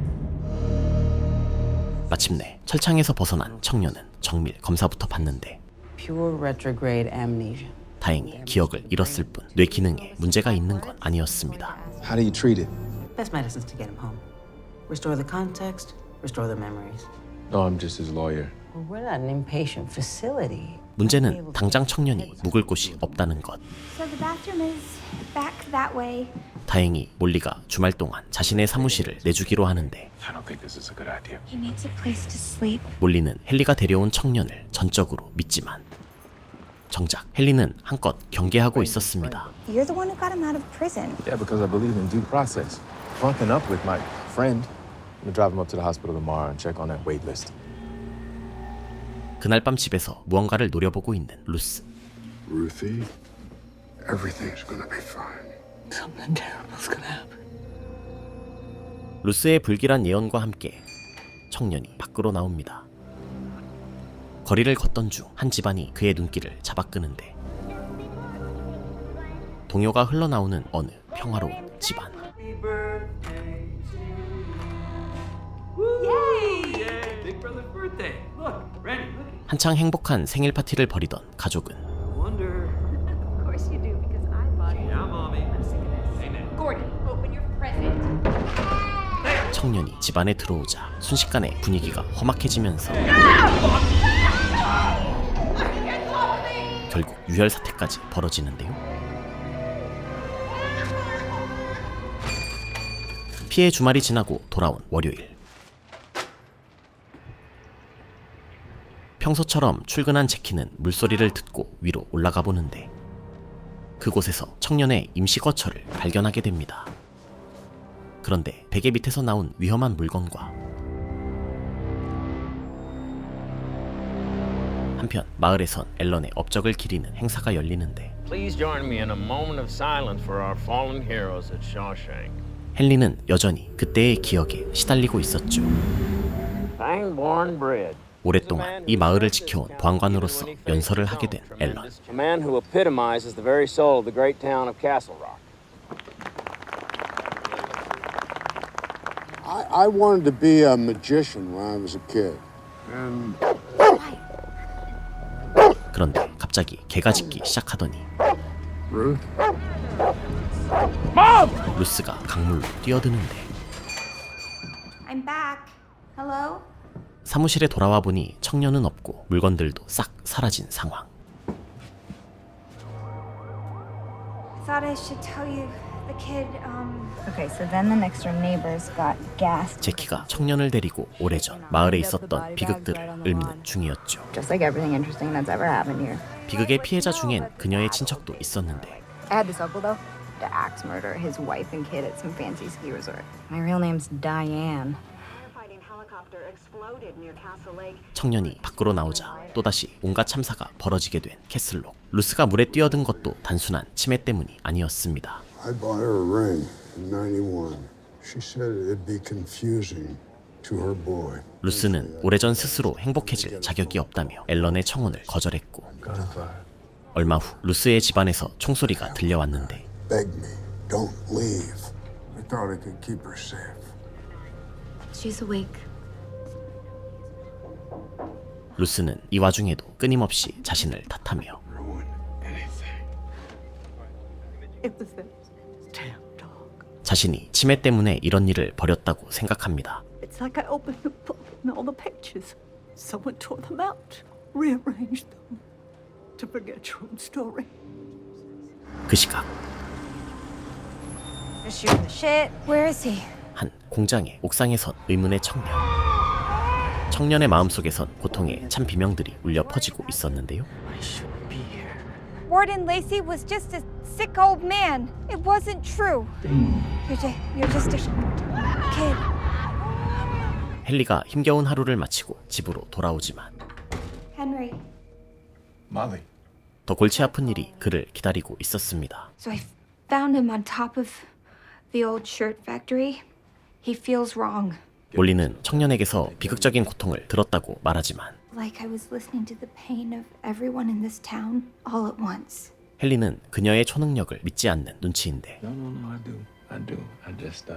마침내 철창에서 벗어난 청년은 정밀 검사부터 받는데 Pure retrograde amnesia. 다행히 기억을 잃었을 뿐 뇌 기능에 문제가 있는 건 아니었습니다. How do you treat it? Best medicine's to get him home. Restore the context, restore the memories. No, I'm just his lawyer. Well, we're not an inpatient facility. 문제는 당장 청년이 묵을 곳이 없다는 것. So the bathroom is back that way. 다행히 몰리가 주말 동안 자신의 사무실을 내주기로 하는데 I don't think this is a good idea. He needs a place to sleep. 몰리는 헨리가 데려온 청년을 전적으로 믿지만 정작 헨리는 한껏 경계하고 있었습니다. You're the one who got him out of prison. Yeah, because I believe in due process. Flunking up with my friend. I'm gonna drive him up to the hospital tomorrow and check on that wait list. 그날 밤 집에서 무언가를 노려보고 있는 루스. Ruthie, everything's gonna be fine. Something terrible's gonna happen. 루스의 불길한 예언과 함께 청년이 밖으로 나옵니다. 거리를 걷던 중 한 집안이 그의 눈길을 잡아끄는데 동요가 흘러나오는 어느 평화로운 집안. Big brother's birthday. Look, Randy, look. 한창 행복한 생일 파티를 벌이던 가족은 Wonder. Of course you do, because I bought it. Yeah, mommy. I'm sick of this. Amen. Gordon, open your present. 청년이 집안에 들어오자 순식간에 분위기가 험악해지면서 결국 유혈 사태까지 벌어지는데요. 피해 주말이 지나고 돌아온 월요일. 평소처럼 출근한 제키는 물소리를 듣고 위로 올라가 보는데 그곳에서 청년의 임시 거처를 발견하게 됩니다. 그런데 베개 밑에서 나온 위험한 물건과 한편 마을에선 앨런의 업적을 기리는 행사가 열리는데 Please join me in a moment of silence for our fallen heroes at Shawshank. 헨리는 여전히 그때의 기억에 시달리고 있었죠. Pangborn Bridge. 오랫동안 이 마을을 지켜온 보안관으로서 연설을 하게 된 앨런. A man who epitomizes the very soul of the great town of Castle Rock. I wanted to be a magician when I was a kid. And 그런데 갑자기 개가 짖기 시작하더니 Ruth? 루스가 강물로 뛰어드는데 I'm back. Hello? 사무실에 돌아와 보니 청년은 없고 물건들도 싹 사라진 상황. Thought I should tell you the kid, Okay, so then the next door neighbors got gassed. 제키가 청년을 데리고 오래전 마을에 있었던 비극들을 읊는 중이었죠. Just like everything interesting that's ever happened here. 비극의 피해자 중엔 그녀의 친척도 있었는데 I had this uncle though. To axe murder his wife and kid at some fancy ski resort. My real name's Diane. 청년이 밖으로 나오자 또다시 온갖 참사가 벌어지게 된 캐슬록. 루스가 물에 뛰어든 것도 단순한 치매 때문이 아니었습니다. I bought her a ring in 91. She said it'd be confusing to her boy. 루스는 오래전 스스로 행복해질 자격이 없다며 앨런의 청혼을 거절했고 얼마 후 루스의 집안에서 총소리가 들려왔는데 Beg me, don't leave. I thought I could keep her safe. She's awake. 루스는 이 와중에도 끊임없이 자신을 탓하며 자신이 치매 때문에 이런 일을 벌였다고 생각합니다. It's like I opened the book and all the pictures. Someone tore them out, rearranged them to forget your own story. 그 시각 Shoot the shit. Where is he? 한 공장의 옥상에 선 의문의 청년. 청년의 마음속에선 고통의 참 비명들이 울려 퍼지고 있었는데요. Warden Lacey was just a sick old man. It wasn't true. You're just a kid. 헨리가 힘겨운 하루를 마치고 집으로 돌아오지만 Henry. Molly. 더 골치 아픈 일이 그를 기다리고 있었습니다. So I found him on top of the old shirt factory. He feels wrong. 몰리는 청년에게서 비극적인 고통을 들었다고 말하지만 Like I was listening to the pain of everyone in this town all at once. 헨리는 그녀의 초능력을 믿지 않는 눈치인데 No, I do. I just,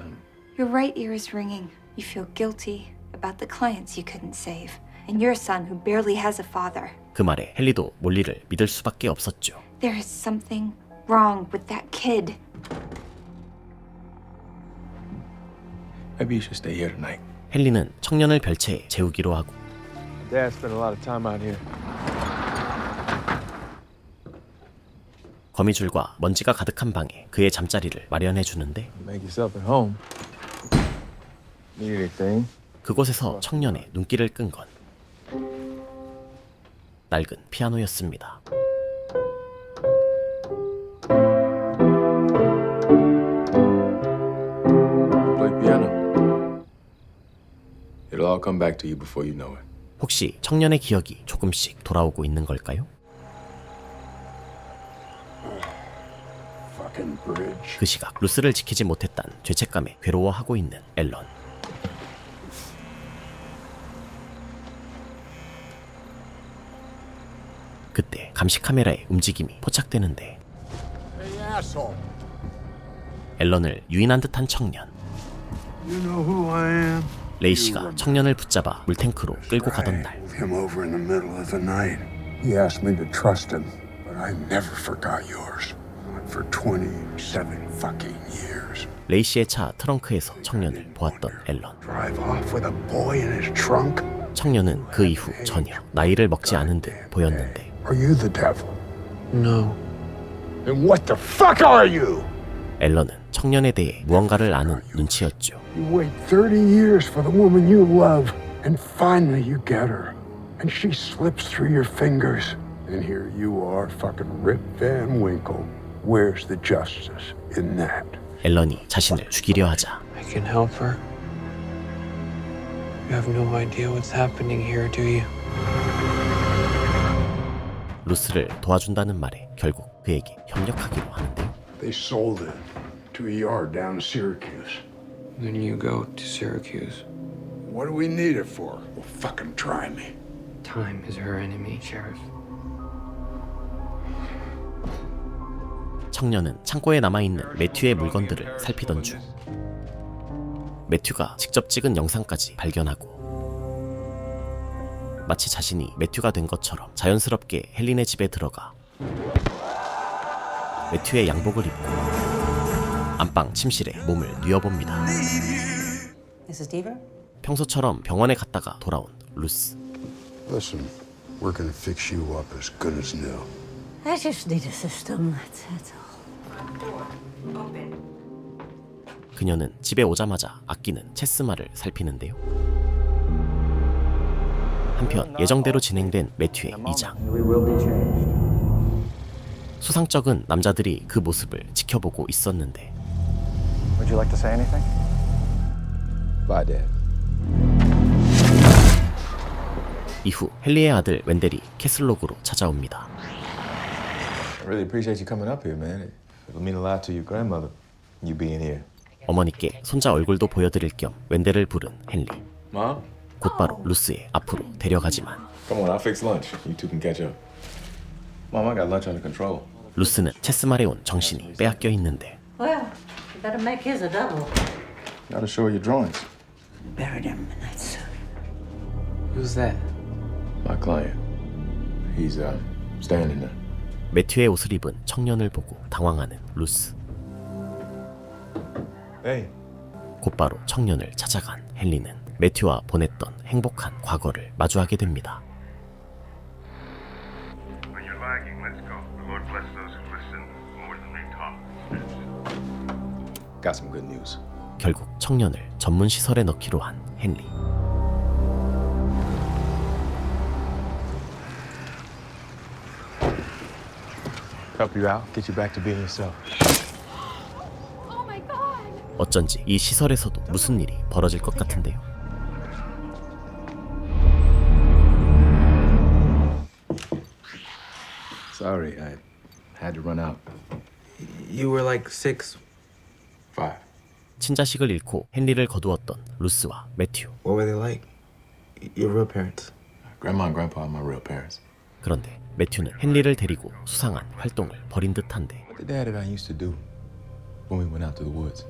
Your right ear is ringing. You feel guilty about the clients you couldn't save. And your son who barely has a father. 그 말에 헨리도 몰리를 믿을 수밖에 없었죠. There is something wrong with that kid. Maybe you should stay here tonight. 헨리는 청년을 별채에 재우기로 하고 Dad spent a lot of time out here. 거미줄과 먼지가 가득한 방에 그의 잠자리를 마련해 주는데 Make yourself at home. Need anything? 그곳에서 청년의 눈길을 끈 건 낡은 피아노였습니다. Play piano. It'll all come back to you before you know it. 혹시 청년의 기억이 조금씩 돌아오고 있는 걸까요? 그 시각 루스를 지키지 못했단 죄책감에 괴로워하고 있는 앨런. 그때 감시 카메라의 움직임이 포착되는데 앨런을 유인한 듯한 청년. You know who I am? 레이시가 청년을 붙잡아 물탱크로 끌고 가던 날 Him over in the middle of the night. He asked me to trust him, but I never forgot yours. For 27 fucking years. 레이시의 차 트렁크에서 청년을 보았던 앨런. Drive off with a boy in his trunk? 청년은 그 이후 전혀 나이를 먹지 않은 듯 보였는데 Are you the devil? No. Then what the fuck are you? 앨런은 청년에 대해 무언가를 아는 눈치였죠. You wait 30 years for the woman you love, and finally you get her. And she slips through your fingers. And here you are, fucking Rip Van Winkle. Where's the justice in that? 앨런이 자신을 죽이려 하자 I can help her. You have no idea what's happening here, do you? 루스를 도와준다는 말에 결국 그에게 협력하기로 하는데요. They sold it to a yard down in Syracuse. Then you go to Syracuse. What do we need it for? Well, fucking try me. Time is her enemy, Sheriff. 청년은 창고에 남아있는 매튜의 물건들을 살피던 중 매튜가 직접 찍은 영상까지 발견하고 마치 자신이 매튜가 된 것처럼 자연스럽게 헬린의 집에 들어가 매튜의 양복을 입고 안방 침실에 몸을 뉘어봅니다. Mrs. Deaver? 평소처럼 병원에 갔다가 돌아온 루스. Listen, we're gonna fix you up as good as new. I just need a system, that's all. 그녀는 집에 오자마자 아끼는 체스말을 살피는데요. 한편 예정대로 진행된 매튜의 이장. 수상쩍은 남자들이 그 모습을 지켜보고 있었는데 Would you like to say anything? Bye, Dad. 이후 헨리의 아들 웬델이 캐슬록으로 찾아옵니다. I really appreciate you coming up here, man. It'll mean a lot to your grandmother, you being here. 어머니께 손자 얼굴도 보여드릴 겸 웬델을 부른 헨리. Mom? 곧바로 루스의 앞으로 데려가지만 Come on, I'll fix lunch. You two can catch up. Mom, I got lunch under control. 루스는 체스말에 온 정신이 빼앗겨 있는데 Well, you better make his a double. Gotta show your drawings. Buried him in that suit. Who's that? My client. He's standing there. 매튜의 옷을 입은 청년을 보고 당황하는 루스. Hey. 곧바로 청년을 찾아간 헨리는 매튜와 보냈던 행복한 과거를 마주하게 됩니다. When you're lagging, let's go. The Lord bless those who listen more than they talk. Got some good news. 결국 청년을 전문 시설에 넣기로 한 헨리. Help you out, get you back to being yourself. 어쩐지 이 시설에서도 무슨 일이 벌어질 것 같은데요. Sorry, I had to run out. You were like 6. 5. 친자식을 잃고 헨리를 거두었던 루스와 매튜. What were they like? Your real parents? Grandma and Grandpa are my real parents. 그런데 매튜는 헨리를 데리고 수상한 활동을 벌인 듯한데 What the dad and I used to do when we went out to the woods.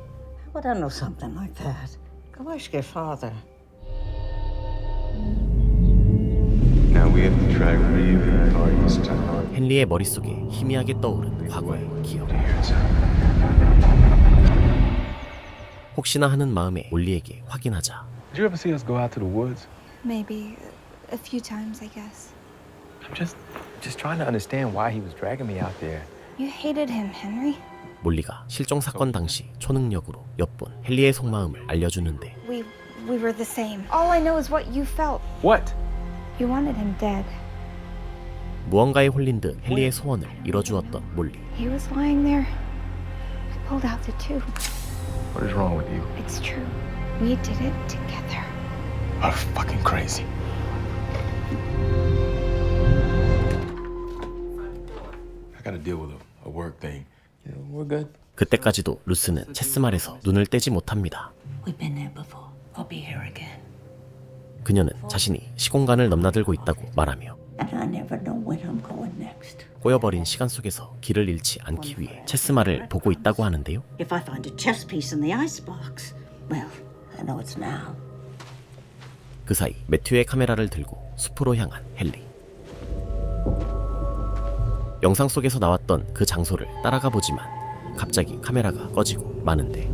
Would I know something like that? Go ask your father. Now we have to try really hard this time. 헨리의 머릿속에 희미하게 떠오른 과거의 기억. 혹시나 하는 마음에 올리에게 확인하자. Did you ever see us go out to the woods? Maybe a few times, I guess. I'm just trying to understand why he was dragging me out there. You hated him, Henry. 몰리가 실종 사건 당시 초능력으로 엿본 헨리의 속마음을 알려주는데 We were the same. All I know is what you felt. What? You wanted him dead. 무언가에 홀린 듯 헨리의 소원을 이뤄주었던 몰리. He was lying there. I pulled out the tube. What is wrong with you? It's true. We did it together. I'm fucking crazy. I gotta deal with a work thing. You know, we're good. 그때까지도 루스는 체스말에서 눈을 떼지 못합니다. We've been there before. I'll be here again. 그녀는 자신이 시공간을 넘나들고 있다고 말하며 And I never know when I'm going next. 꼬여버린 시간 속에서 길을 잃지 않기 위해 체스말을 보고 있다고 하는데요. If I find a chess piece in the icebox, well, I know it's now. 그 사이 매튜의 카메라를 들고 숲으로 향한 헨리. 영상 속에서 나왔던 그 장소를 따라가 보지만 갑자기 카메라가 꺼지고 마는데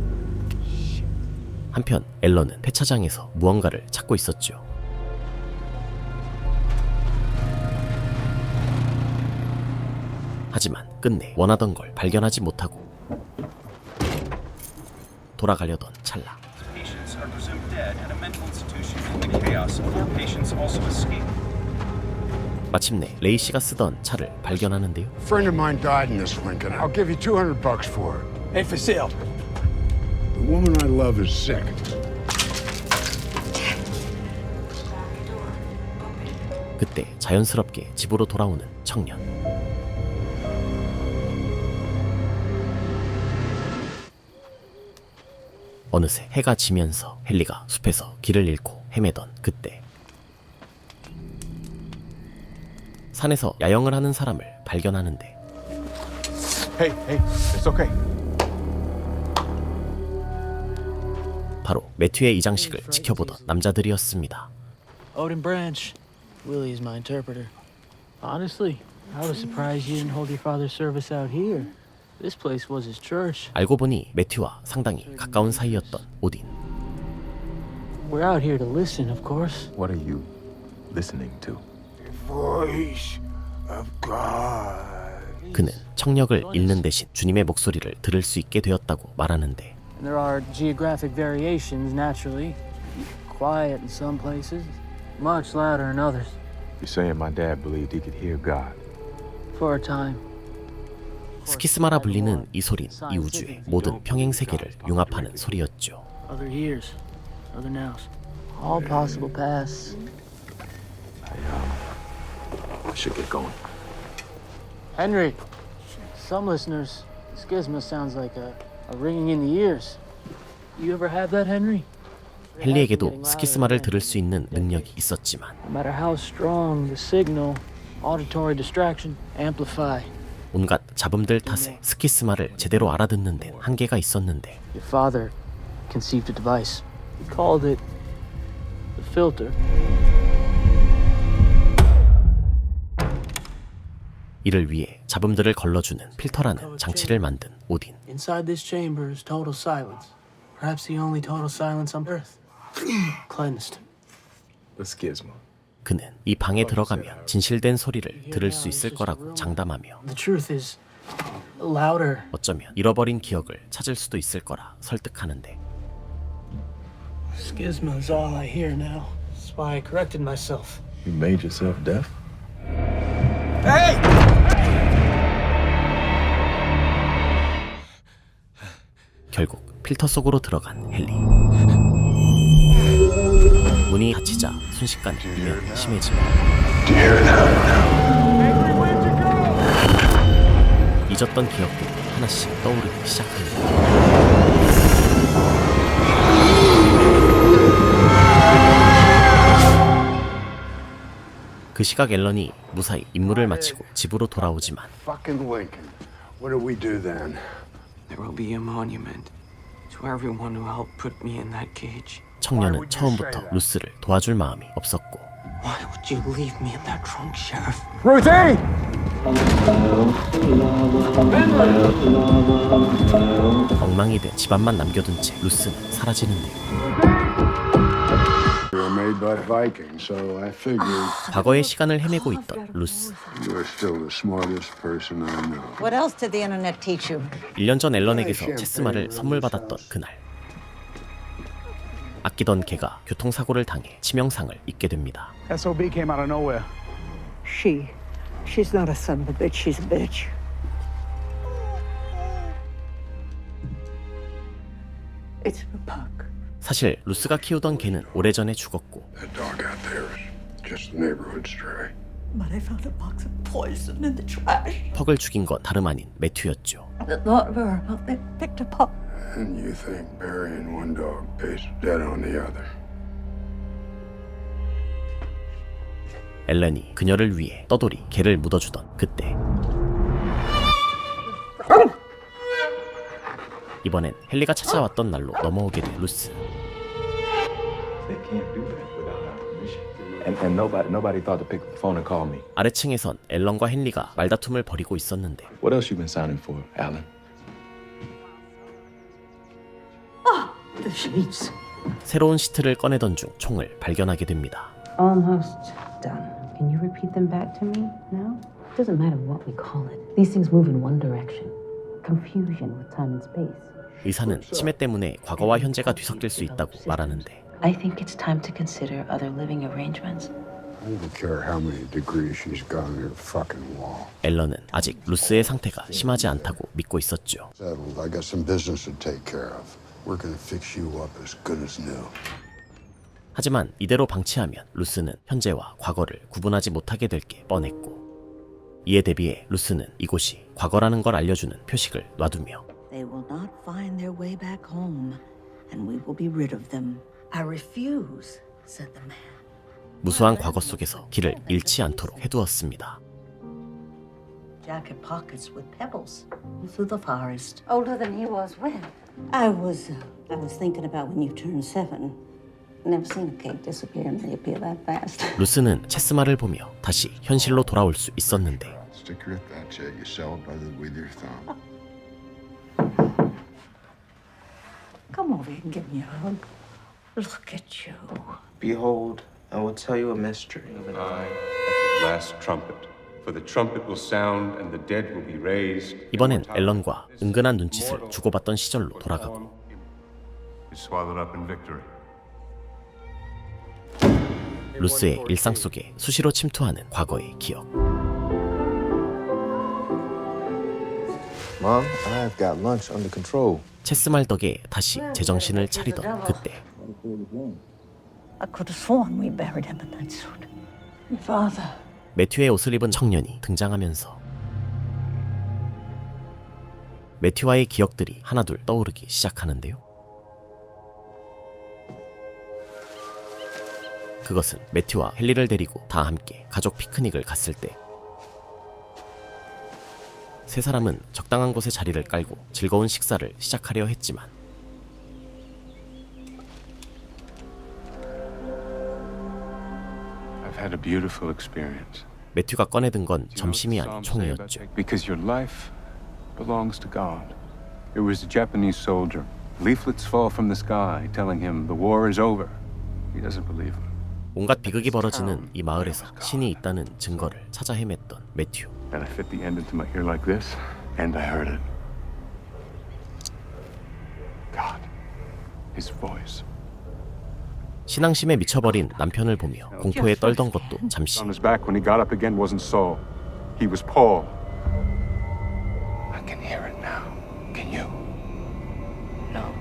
한편 앨런은 폐차장에서 무언가를 찾고 있었죠. 하지만 끝내 원하던 걸 발견하지 못하고 돌아가려던 찰나 Patients are presumed dead at a mental institution. In the chaos, more patients also escape. 마침내 레이 씨가 쓰던 차를 발견하는데요. Friend of mine died in this Lincoln. I'll give you $200 for it. Hey, for sale. The woman I love is sick. 그때 자연스럽게 집으로 돌아오는 청년. 어느새 해가 지면서 헨리가 숲에서 길을 잃고 헤매던 그때 산에서 야영을 하는 사람을 발견하는데 Hey, it's okay. 바로 매튜의 이장식을 지켜보던 남자들이었습니다. Odin Branch. Willie is my interpreter. Honestly, I was surprised you didn't hold your father's service out here. This place was his church. 알고 보니 매튜와 상당히 가까운 사이였던 오딘. We're out here to listen, of course. What are you listening to? Voice of God. 그는 청력을 잃는 대신 주님의 목소리를 들을 수 있게 되었다고 말하는데 And there are geographic variations, naturally. Quiet in some places, much louder in others. You're saying my dad believed he could hear God. For a time. 스키스마라 불리는 이 소린 이 우주의 모든 평행 세계를 융합하는 소리였죠. Other years, other nows. All possible paths. I should get going. Henry, some listeners, schisma sounds like a ringing in the ears. You ever have that, Henry? 헨리에게도 스키스마를 들을 수 있는 능력이 있었지만 No matter how strong the signal, auditory distraction amplify. 온갖 잡음들 탓에 스키스마를 제대로 알아듣는 데는 한계가 있었는데 Your father conceived a device. He called it the filter. 이를 위해 잡음들을 걸러주는 필터라는 장치를 만든 오딘. Inside this chamber is total silence. Perhaps the only total silence on Earth. Cleansed. The schisma. 그는 이 방에 들어가면 진실된 소리를 들을 수 있을 거라고 장담하며 The truth is louder. 어쩌면 잃어버린 기억을 찾을 수도 있을 거라 설득하는데 Schisma is all I hear now. That's why I corrected myself. You made yourself deaf? 결국 필터 속으로 들어간 헨리. 문이 닫히자 순식간에 이면이 심해지며 잊었던 기억들이 하나씩 떠오르기 시작합니다. 그 시각 앨런이 무사히 임무를 마치고 집으로 돌아오지만 Fucking Lincoln. What do we do then? There will be a monument to everyone who helped put me in that cage. 청년은 처음부터 루스를 도와줄 마음이 없었고 Why would you leave me in that trunk, Sheriff? Ruthie! 엉망이 된 집안만 남겨둔 채 루스는 사라지는데요. You're made by Vikings, so I figured 과거의 시간을 헤매고 있던 루스. you're still the smartest person I know. What else did the internet teach you? 1년 전 앨런에게서 체스마를 선물 받았던 그날. 아끼던 개가 교통사고를 당해 치명상을 입게 됩니다. SOB came out of nowhere. She's not a son of a bitch, she's a bitch. It's a puck. 사실 루스가 키우던 개는 오래전에 죽었고 That dog out there is just a neighborhood stray. But I found a box of poison in the trash. 퍽을 죽인 건 다름 아닌 매튜였죠. The thought of her, they picked a pup. And you think burying one dog pays debt on the other. 앨런이 그녀를 위해 떠돌이 개를 묻어주던 그때 이번엔 헨리가 찾아왔던 날로 넘어오게 된 루스. They can't do that without our permission. And nobody thought to pick up the phone and call me. 아래층에선 앨런과 헨리가 말다툼을 벌이고 있었는데 What else you been signing for, Alan? The sheets. 새로운 시트를 꺼내던 중 총을 발견하게 됩니다. Almost done. Can you repeat them back to me now? It doesn't matter what we call it. These things move in one direction. Confusion with time and space. 의사는 치매 때문에 과거와 현재가 뒤섞일 수 있다고 말하는데 I think it's time to consider other living arrangements. I don't care how many degrees she's got on her fucking wall. 앨런은 아직 루스의 상태가 심하지 않다고 믿고 있었죠. Settled. I got some business to take care of. We're gonna fix you up as good as new. 하지만 이대로 방치하면 루스는 현재와 과거를 구분하지 못하게 될 게 뻔했고 이에 대비해 루스는 이곳이 과거라는 걸 알려주는 표식을 놔두며 They will not find their way back home, and we will be rid of them. I refuse, said the man. 무수한 과거 속에서 길을 잃지 않도록 해두었습니다. jacket pockets with pebbles through the forest. Older than he was when? I was thinking about when you turned 7. Never seen a cake disappear and reappear that fast. 루스는 체스마를 보며 다시 현실로 돌아올 수 있었는데 Stick your thatch at you sell brother with your thumb. Come over here and give me a hug. Look at you. Behold, I will tell you a mystery of an eye. The last trumpet. For the trumpet will sound and the dead will be raised. 이번엔 앨런과 은근한 눈짓을 주고받던 시절로 돌아가고 Is swallowed up in victory. 루스의 일상 속에 수시로 침투하는 과거의 기억. Mom, I've got lunch under control. 체스말 덕에 다시 제정신을 차리던 그때 I could have sworn we buried him in that suit. Your father. 매튜의 옷을 입은 청년이 등장하면서 매튜와의 기억들이 하나둘 떠오르기 시작하는데요. 그것은 매튜와 헨리를 데리고 다 함께 가족 피크닉을 갔을 때 세 사람은 적당한 곳에 자리를 깔고 즐거운 식사를 시작하려 했지만 I've had a beautiful experience. 매튜가 꺼내든 건 점심이 아닌 총이었죠. Because your life belongs to God. It was a Japanese soldier. Leaflets fall from the sky telling him the war is over. He doesn't believe them. 온갖 비극이 벌어지는 이 마을에서 신이 있다는 증거를 찾아 헤맸던 매튜. And I fit the end into my ear like this, and I heard it. God, his voice. 신앙심에 미쳐버린 남편을 보며 공포에 떨던 것도 잠시. On his back when he got up again wasn't Saul. He was Paul. I can hear it now. Can you? No.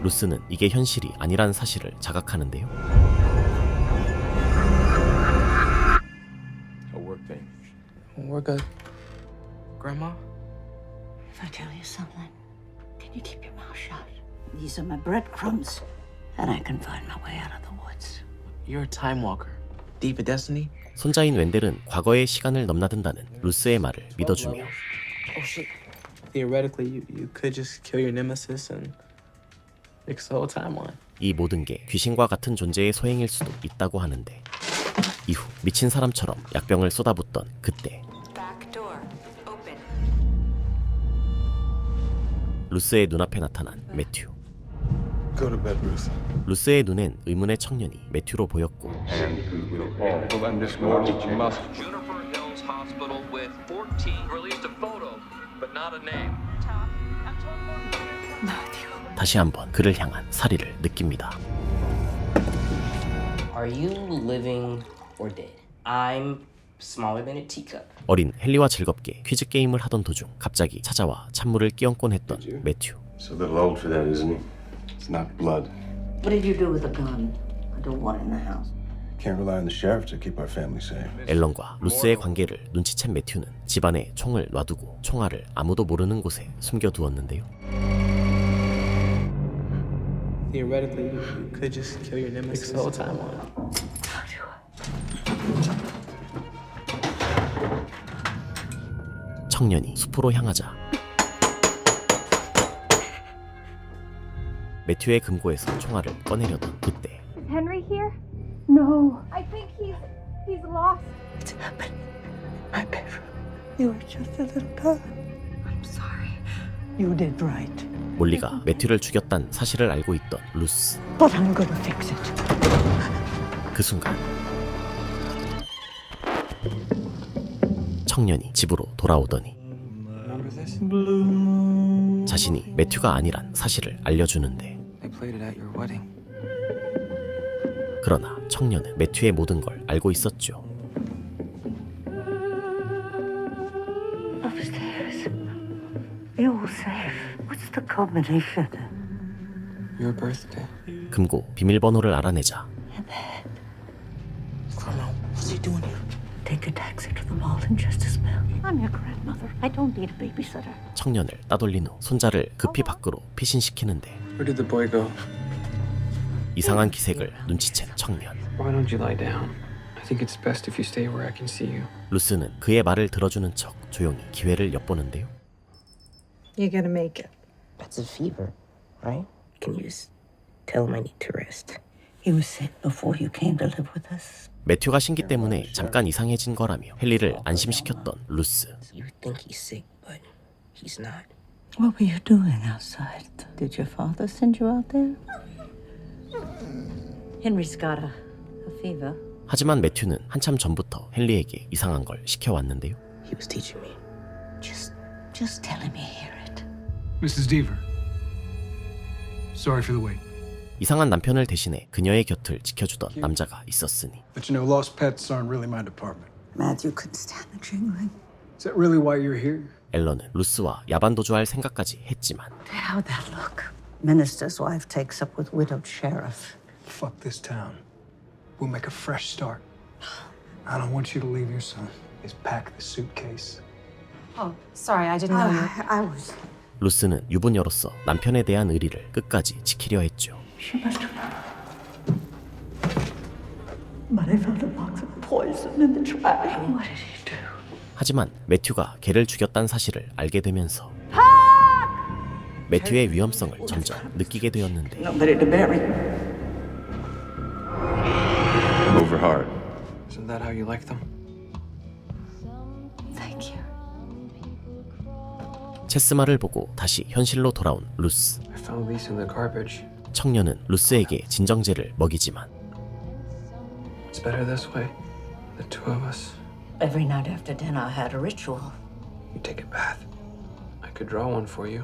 루스는 이게 현실이 아니란 사실을 자각하는데요. A work thing. We're good. Grandma? If I tell you something, can you keep your mouth shut? These are my breadcrumbs, and I can find my way out of the woods. You're a time walker. Deep of destiny? 손자인 웬델은 과거의 시간을 넘나든다는 루스의 말을 믿어주며 Oh shit. Theoretically, you could just kill your nemesis and fix the whole timeline. 이 모든 게 귀신과 같은 존재의 소행일 수도 있다고 하는데 이후 미친 사람처럼 약병을 쏟아붓던 그때 루스의 눈앞에 나타난 매튜. Go to bed, Ruth. 루스의 눈엔 의문의 청년이 매튜로 보였고 And this morning you must. Juniper Hills Hospital with 14 released a photo, but not a name. 다시 한번 그를 향한 사리를 느낍니다. Are you living or dead? I'm smaller than a teacup. 어린 헨리와 즐겁게 퀴즈 게임을 하던 도중 갑자기 찾아와 찬물을 끼얹곤 했던 매튜. It's a little old for that, isn't he? It's not blood. What did you do with the gun? I don't want it in the house. Can't rely on the sheriff to keep our family safe. 앨런과 루스의 관계를 눈치챈 매튜는 집안에 총을 놔두고 총알을 아무도 모르는 곳에 숨겨두었는데요. Theoretically, you could just kill your nemesis. Fix the whole timeline. 청년이 숲으로 향하자 매튜의 금고에서 총알을 꺼내려던 그때 Is Henry here? No. I think he's lost. What's happened? My bedroom. You were just a little girl. I'm sorry. You did right. 몰리가 매튜를 죽였다는 사실을 알고 있던 루스. But I'm gonna fix it. 그 순간 청년이 집으로 돌아오더니 자신이 매튜가 아니란 사실을 알려주는데 They played it at your wedding. 그러나 청년은 매튜의 모든 걸 알고 있었죠. Upstairs. You're safe. What's the combination? Your birthday. 금고 비밀번호를 알아내자 Grandma, what's he doing here? Take a taxi to the mall in just a spell. I'm your grandmother. I don't need a babysitter. 청년을 따돌린 후 손자를 급히 밖으로 피신시키는데 Where did the boy go? 이상한 기색을 눈치챈 청년. Why don't you lie down? I I think it's best if you stay where I can see you. 루스는 그의 말을 들어주는 척 조용히 기회를 엿보는데요. You're gonna make it. That's a fever, right? Can you just tell him I need to rest? He was sick before you came to live with us. 매튜가 신기 때문에 잠깐 이상해진 거라며 헨리를 안심시켰던 루스. You think he's sick, but he's not. What were you doing outside? Did your father send you out there? Henry's got a fever. 하지만 매튜는 한참 전부터 헨리에게 이상한 걸 시켜왔는데요. He was teaching me. Just tell him you hear it. Mrs. Deaver. Sorry for the wait. 이상한 남편을 대신해 그녀의 곁을 지켜주던 남자가 있었으니. But you know, lost pets aren't really my department. Matthew couldn't stand the jingling. Is that really why you're here? 앨런은 루스와 야반도주할 생각까지 했지만 How'd that look? Minister's wife takes up with widowed sheriff. Fuck this town. We'll make a fresh start. I don't want you to leave your son. Just pack the suitcase. Oh, sorry, I didn't know you. I was. 루스는 유부녀로서 남편에 대한 의리를 끝까지 지키려 했죠. She must have. But I found a box of poison in the trash. What did he do? 하지만 매튜가 걔를 죽였다는 사실을 알게 되면서 매튜의 위험성을 점점 느끼게 되었는데 Nobody to bury. I'm over hard. Isn't that how you like them? Thank you. 체스마를 보고 다시 현실로 돌아온 루스. I found these in the garbage. 청년은 루스에게 진정제를 먹이지만 It's better this way. The two of us. Every night after dinner, I had a ritual. You take a bath. I could draw one for you.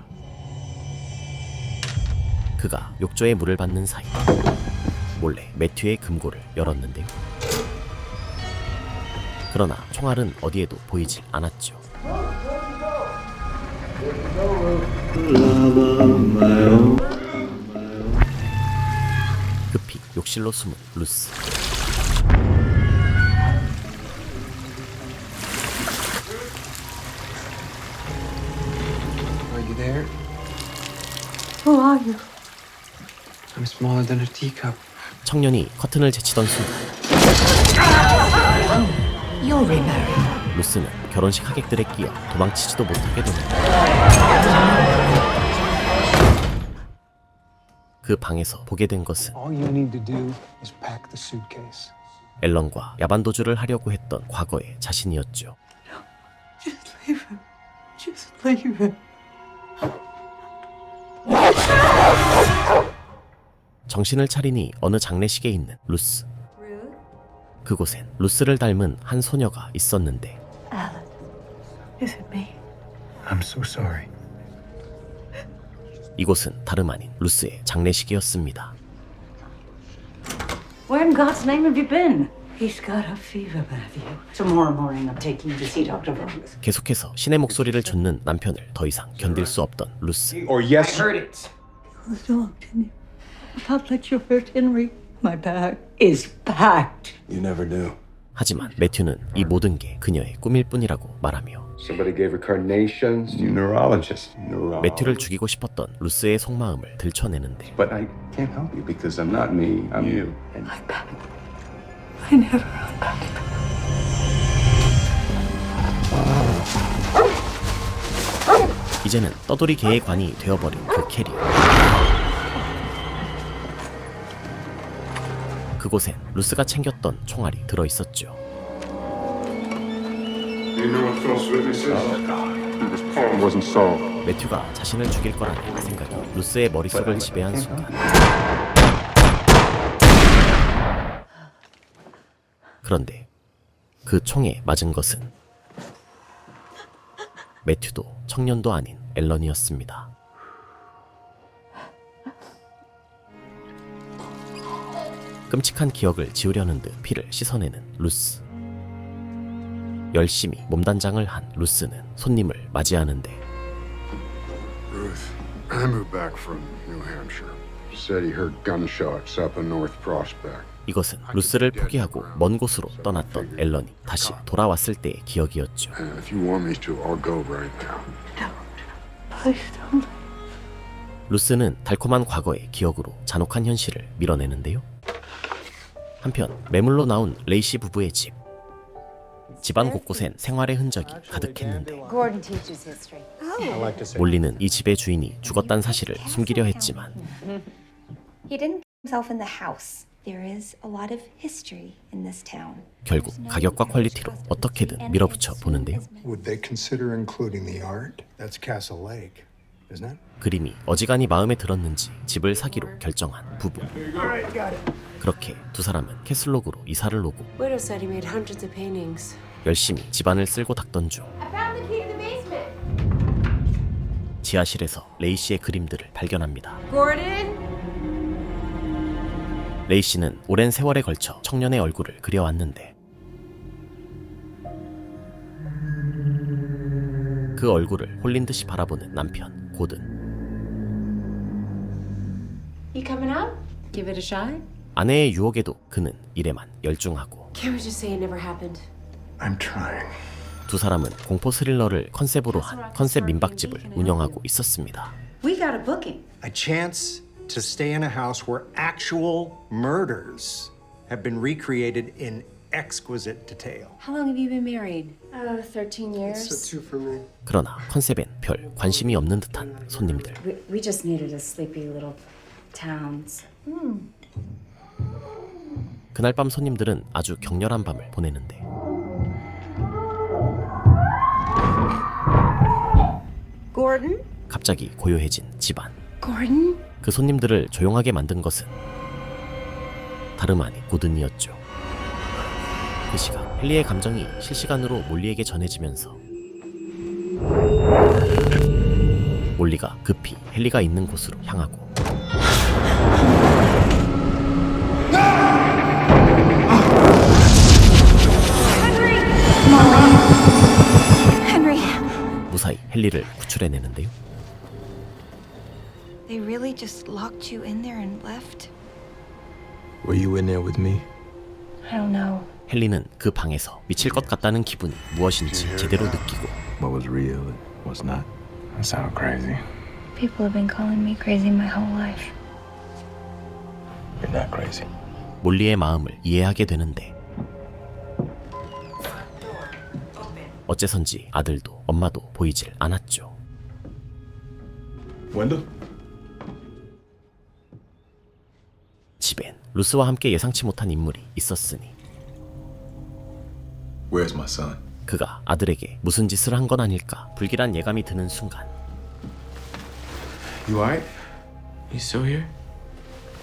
그가 욕조에 물을 받는 사이 몰래 매튜의 금고를 열었는데요. 그러나 총알은 어디에도 보이질 않았죠. 급히 욕실로 숨은 루스. Are you there? Who are you? I'm smaller than a teacup. 청년이 커튼을 제치던 순간 You'll remarry. 루스는 결혼식 하객들에 끼어 도망치지도 못하게 되는데 그 방에서 보게 된 것은 All you need to do is pack the suitcase. 앨런과 야반도주를 하려고 했던 과거의 자신이었죠. Just leave him. Just leave him. 정신을 차리니 어느 장례식에 있는 루스. 그곳엔 루스를 닮은 한 소녀가 있었는데 Alan, is it me? I'm so sorry. 이곳은 다름 아닌 루스의 장례식이었습니다. Where in God's name have you been? He's got a fever, Matthew. Tomorrow morning I'm taking you to see Dr. Vargas. 계속해서 신의 목소리를 좇는 남편을 더 이상 견딜 수 없던 루스. Or yes. I heard it. You don't, didn't you? I thought let you hurt Henry. My bag is packed. You never knew. 하지만 매튜는 이 모든 게 그녀의 꿈일 뿐이라고 말하며 Somebody gave her carnations. You neurologist. 매튜를 죽이고 싶었던 루스의 속마음을 들춰내는데 But I can't help you because I'm not me. I'm you. And I'm back. I never unpacked. 이제는 떠돌이 개의 관이 되어버린 그 캐리. 그곳엔 루스가 챙겼던 총알이 들어있었죠. you know what false witness is? Oh God. This poem wasn't solved. 매튜가 자신을 죽일 거라는 생각이 루스의 머릿속을 지배한 순간 그런데 그 총에 맞은 것은 매튜도 청년도 아닌 앨런이었습니다. 끔찍한 기억을 지우려는 듯 피를 씻어내는 루스. 열심히 몸단장을 한 루스는 손님을 맞이하는데 Ruth, I moved back from New Hampshire. Said he heard gunshots up in North Prospect. 이것은 루스를 포기하고 먼 곳으로 떠났던 앨런이 다시 돌아왔을 때의 기억이었죠. If you want me to, I'll go right now. Please don't. 루스는 달콤한 과거의 기억으로 잔혹한 현실을 밀어내는데요. 한편 매물로 나온 레이시 부부의 집. 집안 곳곳엔 생활의 흔적이 가득했는데 Gordon teaches history. 몰리는 이 집의 주인이 죽었다는 사실을 숨기려 했지만 He didn't kill himself in the house. There is a lot of history in this town. 결국 가격과 퀄리티로 어떻게든 밀어붙여 보는데요. Would they consider including the art? That's Castle Lake, isn't it? 그림이 어지간히 마음에 들었는지 집을 사기로 결정한 부부. 그렇게 두 사람은 캐슬록으로 이사를 오고 Widow said he made hundreds of paintings. 열심히 집안을 쓸고 닦던 중 I found the key to the basement. 지하실에서 레이시의 그림들을 발견합니다. Gordon? 레이시는 오랜 세월에 걸쳐 청년의 얼굴을 그려왔는데 그 얼굴을 홀린 듯이 바라보는 남편 고든. You coming out? Give it a shot? 아내의 유혹에도 그는 일에만 열중하고 Can't we just say it never happened? I'm trying. 두 사람은 공포 스릴러를 컨셉으로 한 컨셉 민박집을 운영하고 있었습니다. We got a booking. A chance to stay in a house where actual murders have been recreated in exquisite detail. How long have you been married? 13 years. That's two for me. 그러나 컨셉엔 별 관심이 없는 듯한 손님들. We just needed a sleepy little town. 그날 밤 손님들은 아주 격렬한 밤을 보내는데 Gordon? 갑자기 고요해진 집안. Gordon? 그 손님들을 조용하게 만든 것은 다름 아닌 고든이었죠. 그 시각 헨리의 감정이 실시간으로 몰리에게 전해지면서 몰리가 급히 헨리가 있는 곳으로 향하고 Henry, 무사히 헨리를 구출해내는데요. they really just locked you in there and left? Were you in there with me? I don't know. 헨리는 그 방에서 미칠 것 같다는 기분이 무엇인지 제대로 느끼고 What was real and what's not? That sounds crazy. People have been calling me crazy my whole life. You're not crazy. 몰리의 마음을 이해하게 되는데 어째선지 아들도 엄마도 보이질 않았죠. Wendell? 집엔 루스와 함께 예상치 못한 인물이 있었으니 Where's my son? 그가 아들에게 무슨 짓을 한 건 아닐까 불길한 예감이 드는 순간 You alright? You still here?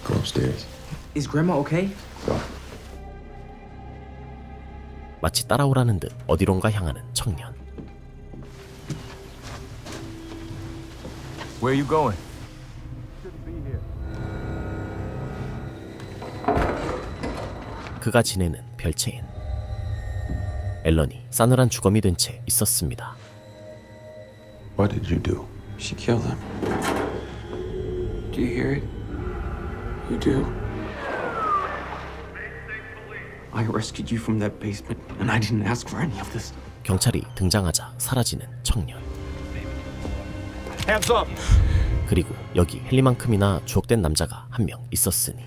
Go upstairs. Is Grandma okay? Go. 마치 따라오라는 듯 어디론가 향하는 청년. Where are you going? 그가 지내는 별채엔 앨런이 싸늘한 주검이 된 채 있었습니다. What did you do? She killed him. Do you hear it? You do? I rescued you from that basement, and I didn't ask for any of this. 경찰이 등장하자 사라지는 청년. Hands up! 그리고 여기 헨리만큼이나 주옥된 남자가 한 명 있었으니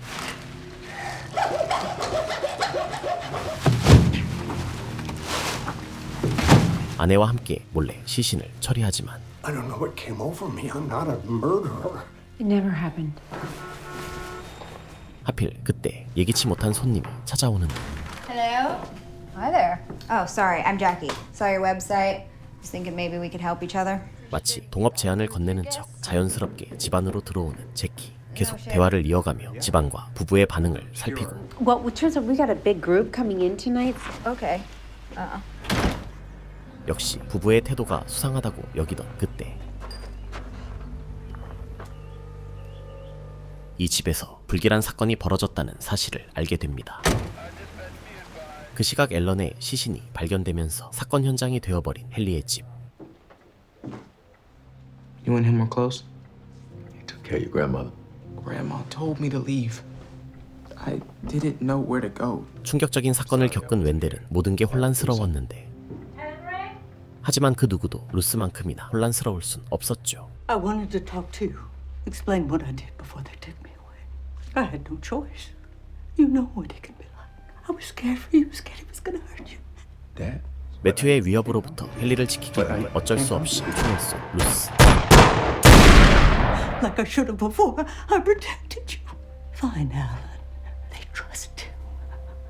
아내와 함께 몰래 시신을 처리하지만 I don't know what came over me. I'm not a murderer. It never happened. 하필 그때 예기치 못한 손님이 찾아오는데 Hello? Hi there. Oh, sorry. I'm Jackie. Saw your website. Was thinking maybe we could help each other. 마치 동업 제안을 건네는 척 자연스럽게 집안으로 들어오는 제키. 계속 대화를 이어가며 집안과 부부의 반응을 살피고 Well, it turns out we got a big group coming in tonight. Okay. 역시 부부의 태도가 수상하다고 여기던 그때 이 집에서 불길한 사건이 벌어졌다는 사실을 알게 됩니다. 그 시각 앨런의 시신이 발견되면서 사건 현장이 되어버린 헨리의 집. You and him were close? He took care of your grandmother. Grandma told me to leave. I didn't know where to go. 충격적인 사건을 겪은 웬델은 모든 게 혼란스러웠는데 하지만 그 누구도 루스만큼이나 혼란스러울 순 없었죠. I wanted to talk to you. Explain what I did before they took me away. I had no choice. You know what it can be like. was scared for you. Scared it was gonna hurt you. Dad? 매튜의 위협으로부터 헨리를 지키기 위해 어쩔 수 없이 총을 쏜 루스. Like I should have before. I protected you. Fine, Alan. They trust you.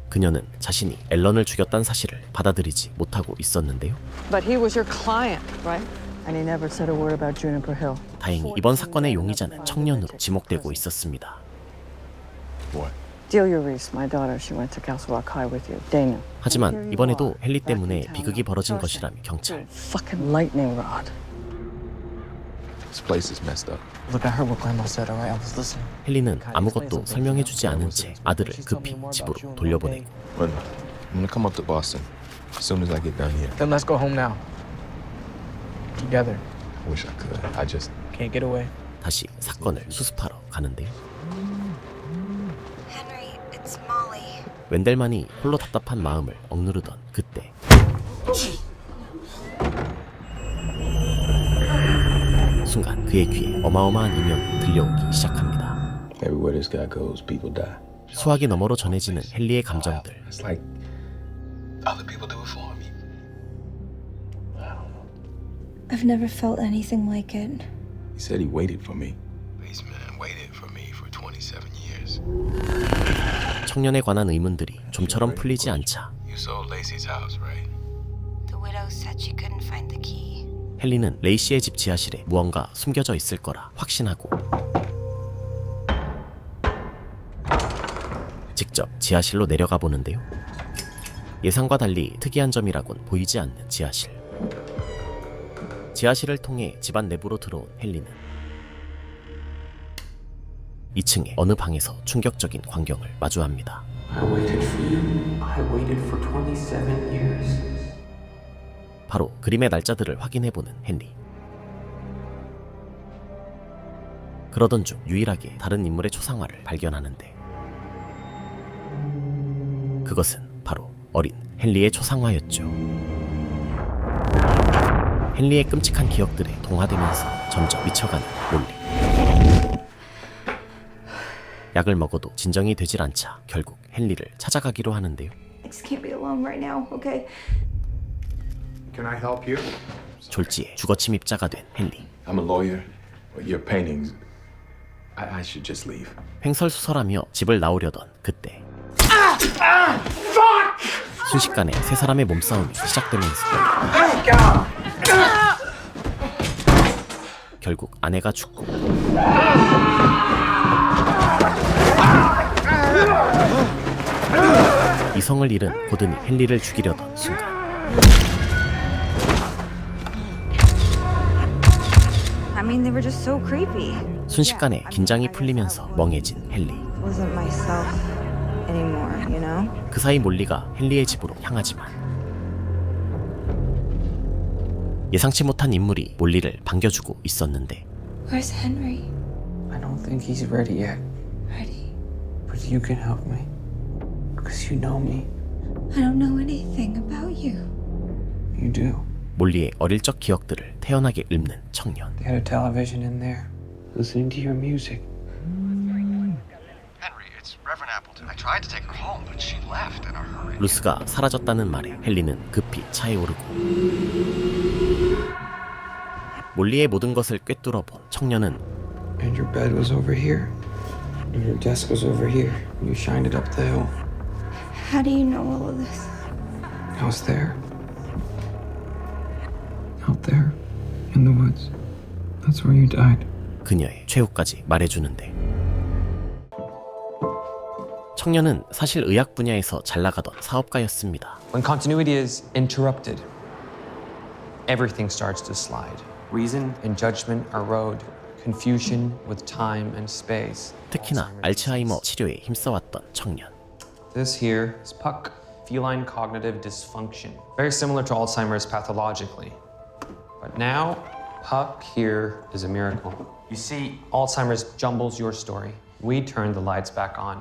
그녀는 자신이 앨런을 죽였다는 사실을 받아들이지 못하고 있었는데요. But he was your client, right? And he never said a word about Juniper Hill. 다행히 이번 사건의 용의자는 청년으로 지목되고 있었습니다. What? Delia Reese, my daughter, she went to Castle Rock High with you. Dana. 하지만 이번에도 헨리 때문에 비극이 벌어진 것이라며 경찰. Fucking lightning rod. This place is messed up. Look, I heard what Grandma said, all right? I was listening. 헨리는 아무것도 설명해주지 않은 채 아들을 급히 집으로 돌려보내고. But I'm gonna come up to Boston as soon as I get done here. Then let's go home now. Together. I wish I could. I just Can't get away. 다시 사건을 수습하러 가는데요. Henry, it's Molly. 웬델만이 홀로 답답한 마음을 억누르던 그때 순간 그의 귀에 어마어마한 이명이 들려오기 시작합니다. everywhere this guy goes, people die. 수화기 너머로 전해지는 헨리의 감정들. It's like other people do it for me. I've never felt anything like it. He said he waited for me. This man waited for me for 27 years. 청년에 관한 의문들이 좀처럼 풀리지 않자 You sold Lacey's house, right? The widow said she couldn't find the key. 헨리는 레이시의 집 지하실에 무언가 숨겨져 있을 거라 확신하고 직접 지하실로 내려가 보는데요. 예상과 달리 특이한 점이라곤 보이지 않는 지하실. 지하실을 통해 집안 내부로 들어온 헨리는 2층의 어느 방에서 충격적인 광경을 마주합니다. I waited for you. I waited for 27 years. 바로 그림의 날짜들을 확인해보는 헨리. 그러던 중 유일하게 다른 인물의 초상화를 발견하는데 그것은 바로 어린 헨리의 초상화였죠. 헨리의 끔찍한 기억들에 동화되면서 점점 미쳐가는 몰리. 약을 먹어도 진정이 되질 않자 결국 헨리를 찾아가기로 하는데요. I just can't be alone right now, okay? Can I help you? 졸지에 주거침입자가 된 헨리. I'm a lawyer, but your paintings, I should just leave. 횡설수설하며 집을 나오려던 그때 순식간에 세 사람의 몸싸움이 시작되면서 결국 아내가 죽고 이성을 잃은 고든이 헨리를 죽이려던 순간 I mean, they were just so creepy. 순식간에 긴장이 풀리면서 멍해진 헨리. Wasn't myself anymore, you know? 그 사이 몰리가 헨리의 집으로 향하지만 예상치 못한 인물이 몰리를 반겨주고 있었는데 Where's Henry? I don't think he's ready yet. Ready? But you can help me. Because you know me. I don't know anything about you. You do. 몰리의 어릴 적 기억들을 태연하게 읊는 청년. They had a television in there. Listening to your music. Henry, it's Reverend Appleton. I tried to take her home, but she left in a hurry. 루스가 사라졌다는 말에 헨리는 급히 차에 오르고 몰리의 모든 것을 꿰뚫어본 청년은 And your bed was over here. And your desk was over here. And you shined it up the hill. How do you know all of this? I was there. Out there. In the woods. That's where you died. 그녀의 최후까지 말해주는데 청년은 사실 의학 분야에서 잘 나가던 사업가였습니다. When continuity is interrupted, everything starts to slide. Reason and judgment erode. Confusion with time and space. 특히나 알츠하이머 치료에 힘써왔던 청년. This here is Puck, feline cognitive dysfunction. Very similar to Alzheimer's pathologically. But now, Puck here is a miracle. You see, Alzheimer's jumbles your story. We turn the lights back on.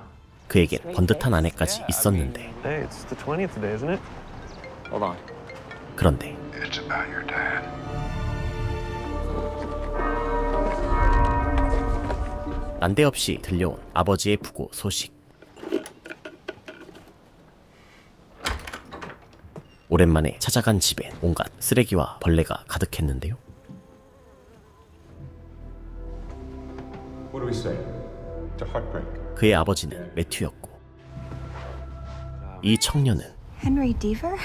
그에겐 번듯한 아내까지 있었는데 Hey, it's the 20th today, isn't it? Hold on. 그런데 It's about your dad. 난데없이 들려온 아버지의 부고 소식. 오랜만에 찾아간 집엔 온갖 쓰레기와 벌레가 가득했는데요. What do we say? To heartbreak. 그의 아버지는 매튜였고 이 청년은 Henry Deaver?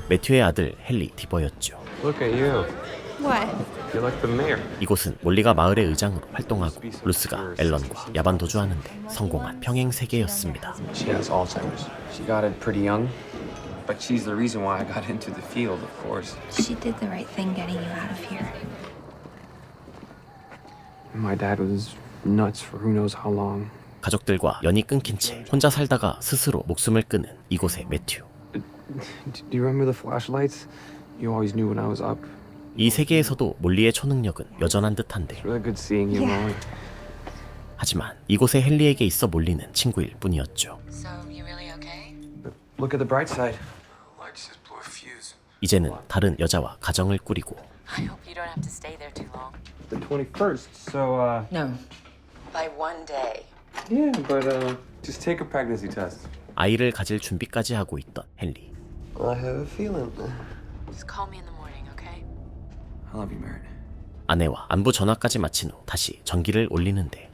매튜의 아들 헨리 디버였죠. Look at you. What? You're like the mayor. 이곳은 몰리가 마을의 의장으로 활동하고 루스가 앨런과 야반 도주하는데 성공한 평행 세계였습니다. She has Alzheimer's. She got it pretty young, but she's the reason why I got into the field, of course. She did the right thing getting you out of here. My dad was nuts for who knows how long. 가족들과 연이 끊긴 채 혼자 살다가 스스로 목숨을 끊은 이곳의 매튜. Do you remember the flashlights? You always knew when I was up. 이 세계에서도 몰리의 초능력은 여전한 듯한데 It's really good seeing you, Molly. 하지만 이곳의 헨리에게 있어 몰리는 친구일 뿐이었죠. So, you really okay? Look at the bright side. Lights just blew a fuse. 이제는 다른 여자와 가정을 꾸리고 I hope you don't have to stay there too long. The 21st, so No. By one day. yeah, but just take a pregnancy test. 아이를 가질 준비까지 하고 있던 헨리. I have a feeling. Just call me in the morning, okay? I love you, Merritt. 아내와 안부 전화까지 마친 후 다시 전기를 올리는데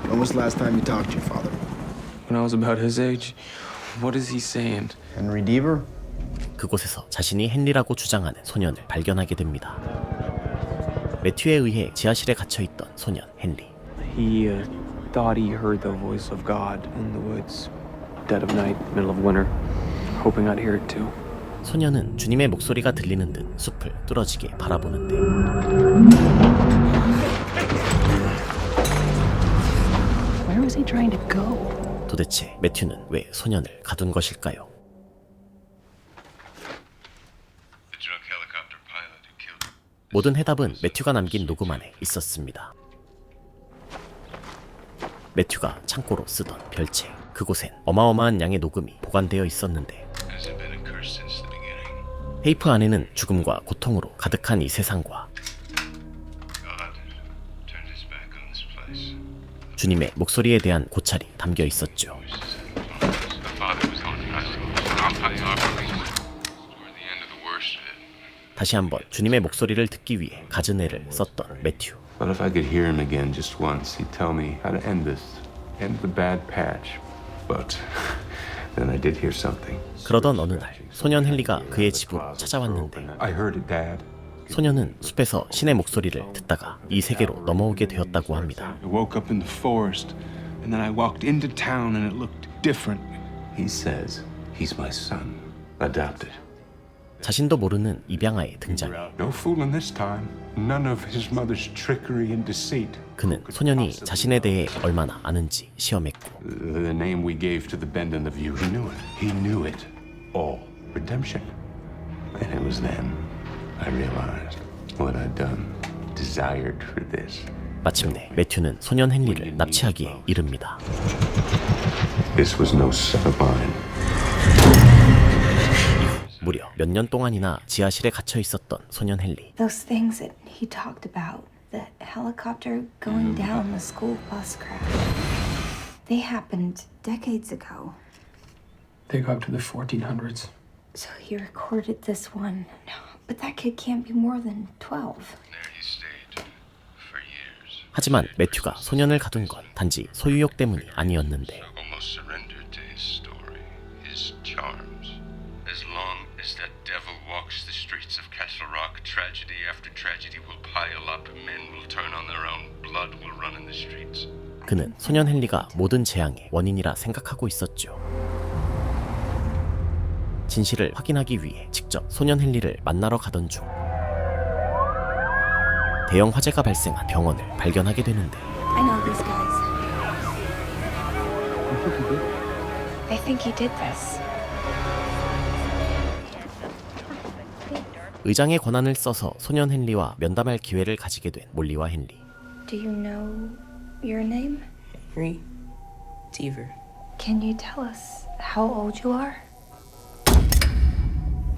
When was the last time you talked to your father? When I was about his age, what is he saying? Henry Deaver? 그곳에서 자신이 헨리라고 주장하는 소년을 발견하게 됩니다. 매튜에 의해 지하실에 갇혀있던 소년 헨리. He thought he heard the voice of God in the woods, dead of night, middle of winter, hoping I'd hear it too. 소년은 주님의 목소리가 들리는 듯 숲을 뚫어지게 바라보는데 Where was he trying to go? 도대체 매튜는 왜 소년을 가둔 것일까요? 모든 해답은 매튜가 남긴 녹음 안에 있었습니다. 매튜가 창고로 쓰던 별책, 그곳엔 어마어마한 양의 녹음이 보관되어 있었는데 테이프 안에는 죽음과 고통으로 가득한 이 세상과 주님의 목소리에 대한 고찰이 담겨 있었죠. 다시 한번 주님의 목소리를 듣기 위해 갖은 애를 썼던 매튜. But if I could hear him again just once, he'd tell me how to end this, end the bad patch. But then I did hear something. 그러던 어느 날 소년 헨리가 그의 집으로 찾아왔는데 I heard it, Dad. 소년은 숲에서 신의 목소리를 듣다가 이 세계로 넘어오게 되었다고 합니다. I woke up in the forest, and then I walked into town, and it looked different. He says he's my son, adopted. 자신도 모르는 입양아의 등장에 No fooling this time. None of his mother's trickery and deceit. 그는 소년이 자신에 대해 얼마나 아는지 시험했고 The name we gave to the bend in the view, he knew it. He knew it. All. Redemption. And it was then I realized what I'd done. Desired for this. 마침내 매튜는 소년 헨리를 납치하기에 이릅니다. This was no son of mine. 무려 몇 년 동안이나 지하실에 갇혀 있었던 소년 헨리. Those things that he talked about, the helicopter going down, the school bus crash, they happened decades ago. They go up to the 1400s. So he recorded this one. No, but that kid can't be more than 12. 하지만 매튜가 소년을 가둔 건 단지 소유욕 때문이 아니었는데 Almost surrendered to his story, his charms. As long as that devil walks the streets of Castle Rock, tragedy after tragedy will pile up. Men will turn on their own. Blood will run in the streets. 그는 소년 헨리가 모든 재앙의 원인이라 생각하고 있었죠. 진실을 확인하기 위해 직접 소년 헨리를 만나러 가던 중 대형 화재가 발생한 병원을 발견하게 되는데 I know these guys. They think he did this. 의장의 권한을 써서 소년 헨리와 면담할 기회를 가지게 된 몰리와 헨리. Do you know your name? Henry Deaver. Can you tell us how old you are?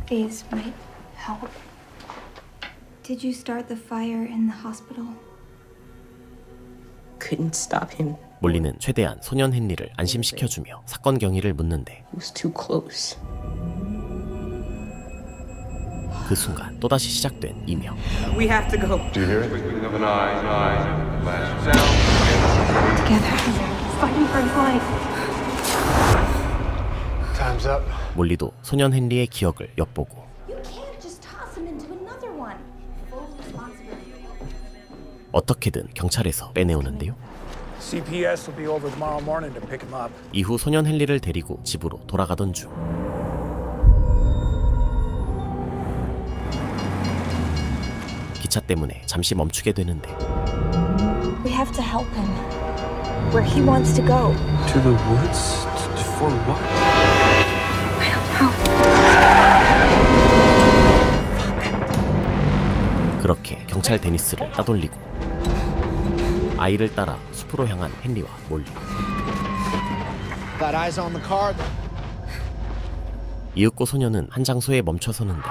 These might help. Did you start the fire in the hospital? Couldn't stop him. 몰리는 최대한 소년 헨리를 안심시켜주며 사건 경위를 묻는데 It was too close. 그 순간 또다시 시작된 이명. We have to go. Do you hear it? Together. Fighting for his life. Time's up. 몰리도 소년 헨리의 기억을 엿보고 You can't just toss him into another one. Full responsibility. 어떻게든 경찰에서 빼내오는데요. CPS will be over tomorrow morning to pick him up. 이후 소년 헨리를 데리고 집으로 돌아가던 중 기차 때문에 잠시 멈추게 되는데 We have to help him. Where he wants to go. To the woods? For what? I don't know. 그렇게 경찰 데니스를 따돌리고 아이를 따라 숲으로 향한 헨리와 몰리. Got eyes on the car? 이윽고 소녀는 한 장소에 멈춰서는데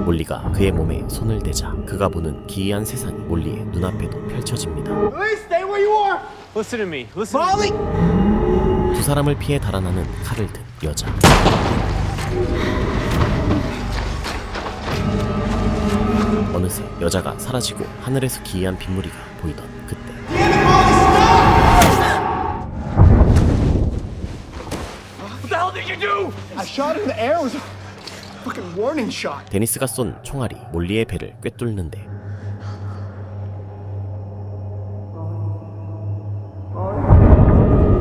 몰리가 그의 몸에 손을 대자 그가 보는 기이한 세상이 몰리의 눈앞에도 펼쳐집니다. Stay where you are. Listen to me. Listen. Molly. 두 사람을 피해 달아나는 칼을 든 여자. 어느새 여자가 사라지고 하늘에서 기이한 빗무리가 보이던 그때 What the hell did you do? I shot in the air. It was a fucking warning shot. 데니스가 쏜 총알이 몰리의 배를 꿰뚫는데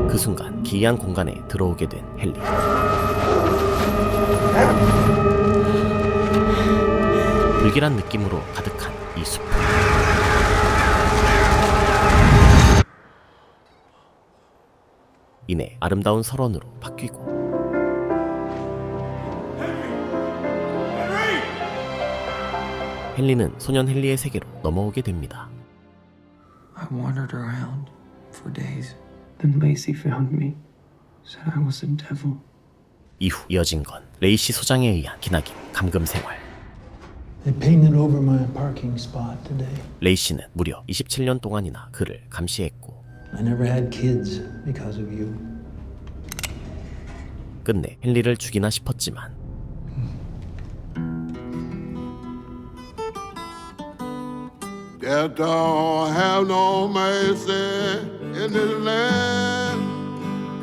그 순간 기이한 공간에 들어오게 된 헨리. 불길한 느낌으로 가득한 이 숲. 이내 아름다운 설원으로 바뀌고 헨리는 소년 헨리의 세계로 넘어오게 됩니다. I wandered around for days. Then Lacey found me. Said I was a devil. 이후 이어진 건 레이시 소장에 의한 기나긴 감금 생활. They painted over my parking spot today. 레이시는 무려 27년 동안이나 그를 감시했고 I never had kids because of you. 끝내 헨리를 죽이나 싶었지만 Death don't have no mercy in this land.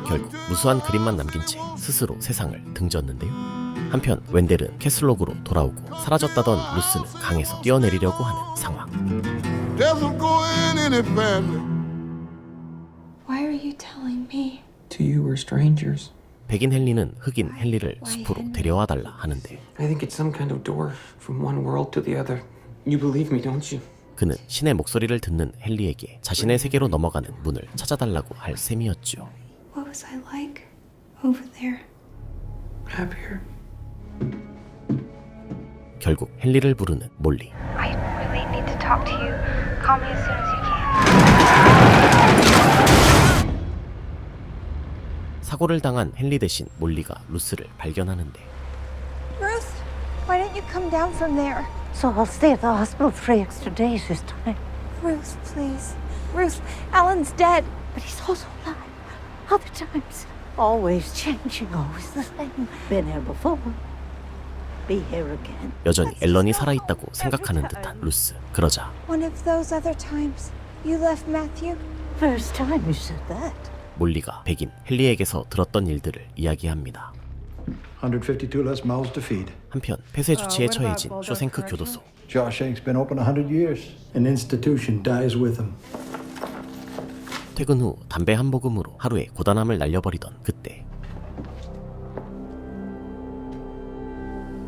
결국 무수한 그림만 남긴 채 스스로 세상을 등졌는데요. 한편 웬델은 캐슬록으로 돌아오고 사라졌다던 루스는 강에서 뛰어내리려고 하는 상황. Doesn't go in any family. Why are you telling me? To you, we're strangers. 백인 헨리는 흑인 헨리를 숲으로 데려와 달라 하는데 I think it's some kind of door from one world to the other. You believe me, don't you? 그는 신의 목소리를 듣는 헨리에게 자신의 세계로 넘어가는 문을 찾아달라고 할 셈이었죠. What was I like over there? Happier. 결국 헨리를 부르는 몰리. I really need to talk to you. Call me as soon as you can. 사고를 당한 헨리 대신 몰리가 루스를 발견하는데 Ruth, why didn't you come down from there? So I'll stay at the hospital 3 extra days this time. Ruth, please. Ruth, Alan's dead. But he's also alive. Other times. Always changing, always the same. Been here before. Be here again. 여전히 앨런이 살아있다고 생각하는 듯한 루스. 그러자 One of those other times you left Matthew? First time you said that. 몰리가 백인 헨리에게서 들었던 일들을 이야기합니다. 152 less mouths to feed. 한편 폐쇄 조치에 처해진 쇼생크 교도소. Shawshank's been open 100 years. An institution dies with him. 퇴근 후 담배 한 모금으로 하루의 고단함을 날려버리던 그때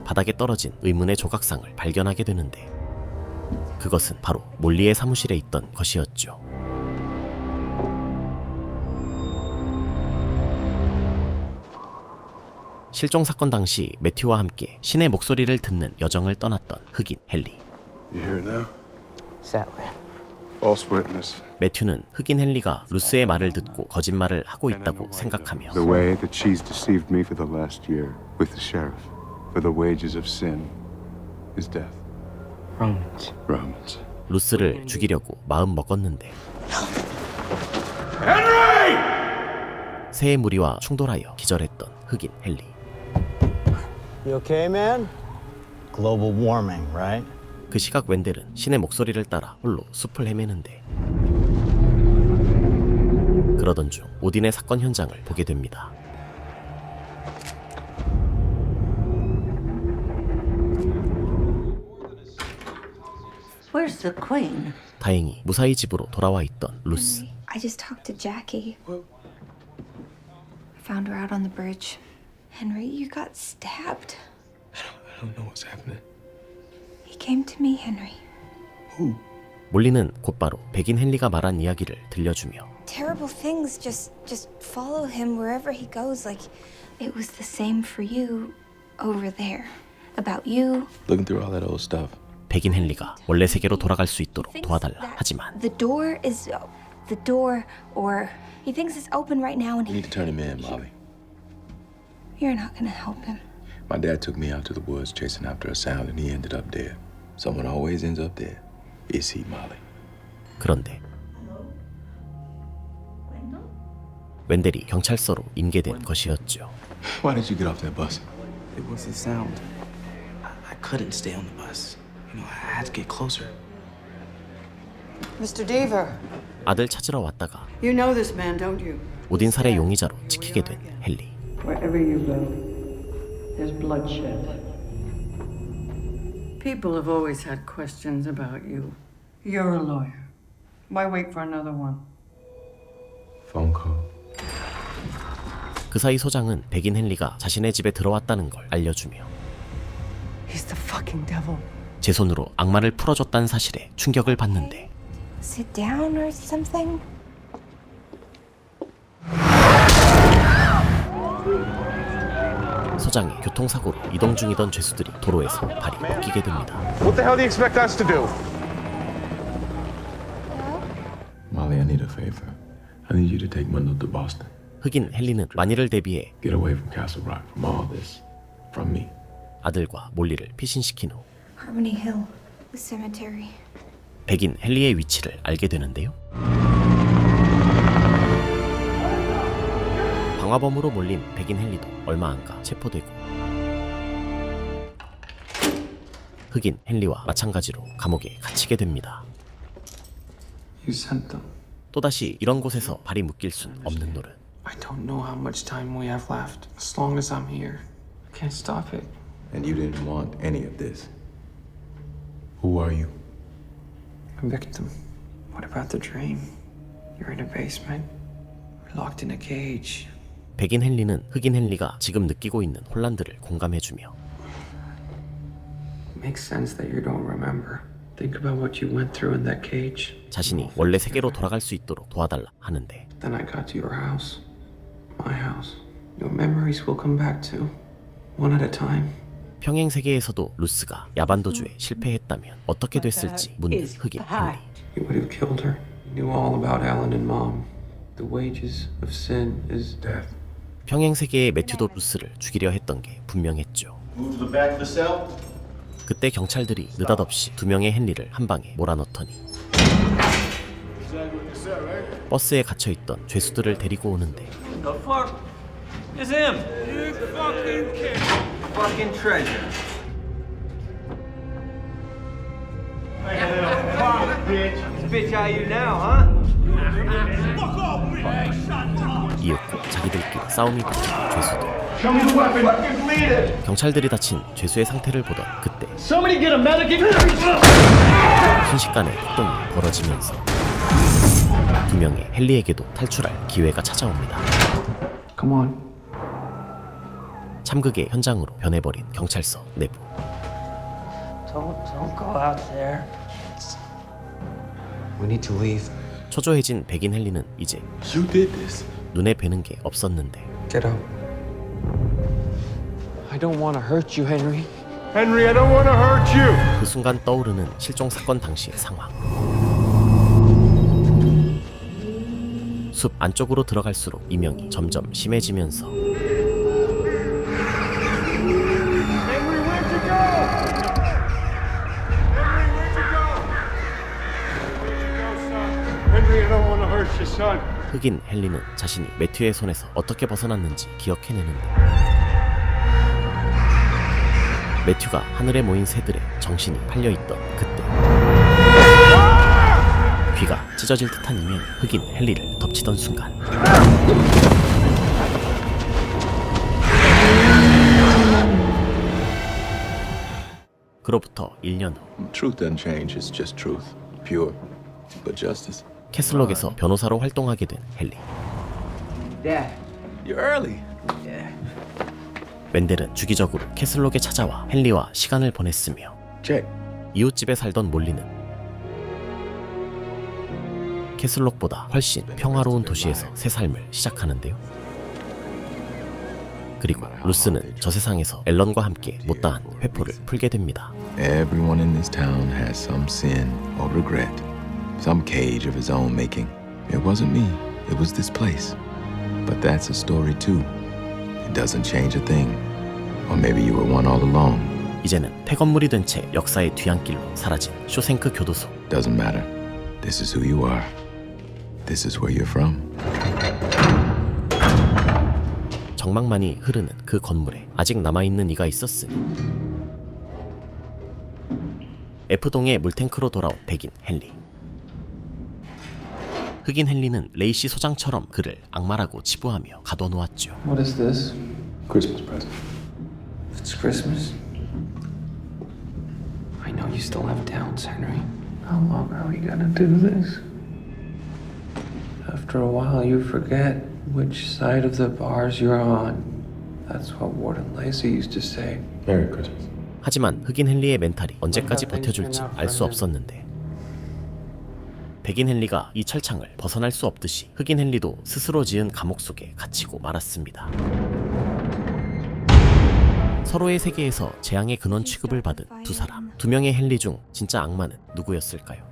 바닥에 떨어진 의문의 조각상을 발견하게 되는데 그것은 바로 몰리의 사무실에 있던 것이었죠. 실종 사건 당시 매튜와 함께 신의 목소리를 듣는 여정을 떠났던 흑인 헨리. You hear now? Sadly. False witness. 매튜는 흑인 헨리가 루스의 말을 듣고 거짓말을 하고 있다고 생각하며 The way that she's deceived me for the last year with the sheriff. For the wages of sin is death. Romans. Romans. 루스를 죽이려고 마음 먹었는데 새의 무리와 충돌하여 기절했던 흑인 헨리. You okay, man? Global warming, right? 그 시각 웬델은 신의 목소리를 따라 홀로 숲을 헤매는데 그러던 중 오딘의 사건 현장을 보게 됩니다. Where's the queen? 다행히 무사히 집으로 돌아와 있던 루스. I just talked to Jackie. I found her out on the bridge. Henry, you got stabbed. I don't know what's happening. He came to me, Henry. Who? 몰리는 곧바로 백인 헨리가 말한 이야기를 들려주며 Terrible things just follow him wherever he goes. Like it was the same for you over there. About you. Looking through all that old stuff. 백인 헨리가 원래 세계로 돌아갈 수 있도록 도와달라 하지만 The door, or he thinks it's open right now, and We need to turn him in, Molly. you're not gonna help him. My dad took me out to the woods chasing after a sound and he ended up dead. Someone always ends up dead. Is he, Molly? 그런데 웬델이 경찰서로 인계된 것이었죠. Why did you get off that bus? It was the sound. I couldn't stay on the bus. You know, I had to get closer. Mr. Deaver, 아들 찾으러 왔다가 you know this man, don't you? 오딘 살해 용의자로 찍히게 된 헨리. Wherever you go, there's bloodshed. People have always had questions about you. You're a lawyer. Why wait for another one? Phone call. 그 사이 소장은 백인 헨리가 자신의 집에 들어왔다는 걸 알려주며 He's the fucking devil. 제 손으로 악마를 풀어줬다는 사실에 충격을 받는데 Sit down or something. 소장이 교통사고로 이동 중이던 죄수들이 도로에서 발이 꺾이게 됩니다. What the hell do you expect us to do? Molly, I need a favor. I need you to take Mundo to Boston. 흑인 헨리는 만일을 대비해 Get away from Castle Rock, from all this. From me. 아들과 몰리를 피신시킨 후 Harmony Hill, the cemetery. 백인 헨리의 위치를 알게 되는데요. 방화범으로 몰린 백인 헨리도 얼마 안가 체포되고 흑인 헨리와 마찬가지로 감옥에 갇히게 됩니다. You sent them. 또다시 이런 곳에서 발이 묶일 순 없는 노릇. I don't know how much time we have left. As long as I'm here, I can't stop it. And you didn't want any of this. Who are you? A victim. What about the dream? You're in a basement. We're locked in a cage. 백인 헨리는 흑인 헨리가 지금 느끼고 있는 혼란들을 공감해주며 It makes sense that you don't remember. Think about what you went through in that cage. 자신이 원래 세계로 돌아갈 수 있도록 도와달라 하는데 Then I got to your house. My house. Your memories will come back to. One at a time. 평행 세계에서도 루스가 야반도주에 실패했다면 어떻게 됐을지 묻는 흑인 헨리. You would have killed her. You knew all about Alan and Mom. The wages of sin is death. 평행 세계의 매튜도 루스를 죽이려 했던 게 분명했죠. Move to the back of the cell. 그때 경찰들이 느닷없이 두 명의 헨리를 한 방에 몰아넣더니 버스에 갇혀있던 죄수들을 데리고 오는데 The fuck is him? You fucking kid. Fucking treasure. Bitch, how you now, huh? Fuck off me. 이윽고 자기들끼리 싸움이 붙은 죄수들. Show me the weapon. Fucking bleed it. 경찰들이 다친 죄수의 상태를 보던 그때 Somebody get a medic. 순식간에 폭동이 벌어지면서 두 명의 헨리에게도 탈출할 기회가 찾아옵니다. Come on. 참극의 현장으로 변해버린 경찰서 내부. Don't go out there. We need to leave. 초조해진 백인 헨리는 이제 You did this. 눈에 뵈는 게 없었는데 Get out. I don't want to hurt you, Henry. Henry, I don't want to hurt you. 그 순간 떠오르는 실종 사건 당시의 상황. 숲 안쪽으로 들어갈수록 이명이 점점 심해지면서 Henry, where'd you go? Henry, where'd you go? you don't want to hurt your son. 흑인 헨리는 자신이 매튜의 손에서 어떻게 벗어났는지 기억해내는데 매튜가 하늘에 모인 새들의 정신이 팔려있던 그때 귀가 찢어질 듯한 이면이 흑인 헨리를 덮치던 순간 그로부터 1년 후 Truth doesn't change. It's just truth. Pure, but justice. 캐슬록에서 변호사로 활동하게 된 헨리. Dad. You're early. 웬델은 주기적으로 캐슬록에 찾아와 헨리와 시간을 보냈으며 Check. 이웃집에 살던 몰리는 캐슬록보다 훨씬 평화로운 도시에서 새 삶을 시작하는데요. 그리고 루스는 저 세상에서 앨런과 함께 못다한 회포를 풀게 됩니다. Everyone in this town has some sin or regret, some cage of his own making. It wasn't me, it was this place. But that's a story too. It doesn't change a thing. Or maybe you were one all along. 이제는 폐건물이 된 채 역사의 뒤안길로 사라진 쇼생크 교도소. Doesn't matter. This is who you are. This is where you're from. 정막만이 흐르는 그 건물에 아직 남아있는 이가 있었으니 F동의 물탱크로 돌아온 백인 헨리. 흑인 헨리는 레이시 소장처럼 그를 악마라고 치부하며 가둬놓았죠. What is this? Christmas present. It's Christmas. I know you still have doubts, Henry. How long are we gonna do this? After a while, you forget which side of the bars you're on. That's what Warden Lacey used to say. Merry Christmas. 하지만 흑인 헨리의 멘탈이 언제까지 버텨줄지 알 수 없었는데 백인 헨리가 이 철창을 벗어날 수 없듯이 흑인 헨리도 스스로 지은 감옥 속에 갇히고 말았습니다. 서로의 세계에서 재앙의 근원 취급을 받은 두 사람. 두 명의 헨리 중 진짜 악마는 누구였을까요?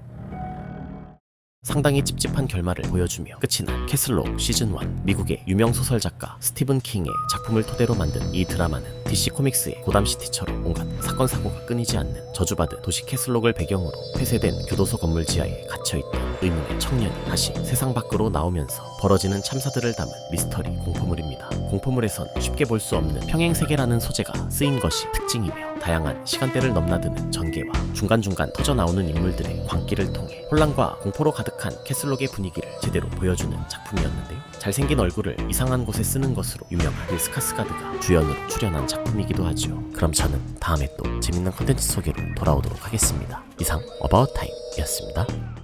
상당히 찝찝한 결말을 보여주며 끝이 난 캐슬록 시즌1. 미국의 유명 소설작가 스티븐 킹의 작품을 토대로 만든 이 드라마는 DC 코믹스의 고담시티처럼 온갖 사건 사고가 끊이지 않는 저주받은 도시 캐슬록을 배경으로 폐쇄된 교도소 건물 지하에 갇혀있던 의문의 청년이 다시 세상 밖으로 나오면서 벌어지는 참사들을 담은 미스터리 공포물입니다. 공포물에선 쉽게 볼 수 없는 평행세계라는 소재가 쓰인 것이 특징이며 다양한 시간대를 넘나드는 전개와 중간중간 터져나오는 인물들의 광기를 통해 혼란과 공포로 가득한 캐슬록의 분위기를 제대로 보여주는 작품이었는데요. 잘생긴 얼굴을 이상한 곳에 쓰는 것으로 유명한 빌 스카스가드가 주연으로 출연한 작품이기도 하죠. 그럼 저는 다음에 또 재밌는 컨텐츠 소개로 돌아오도록 하겠습니다. 이상 어바웃 타임이었습니다.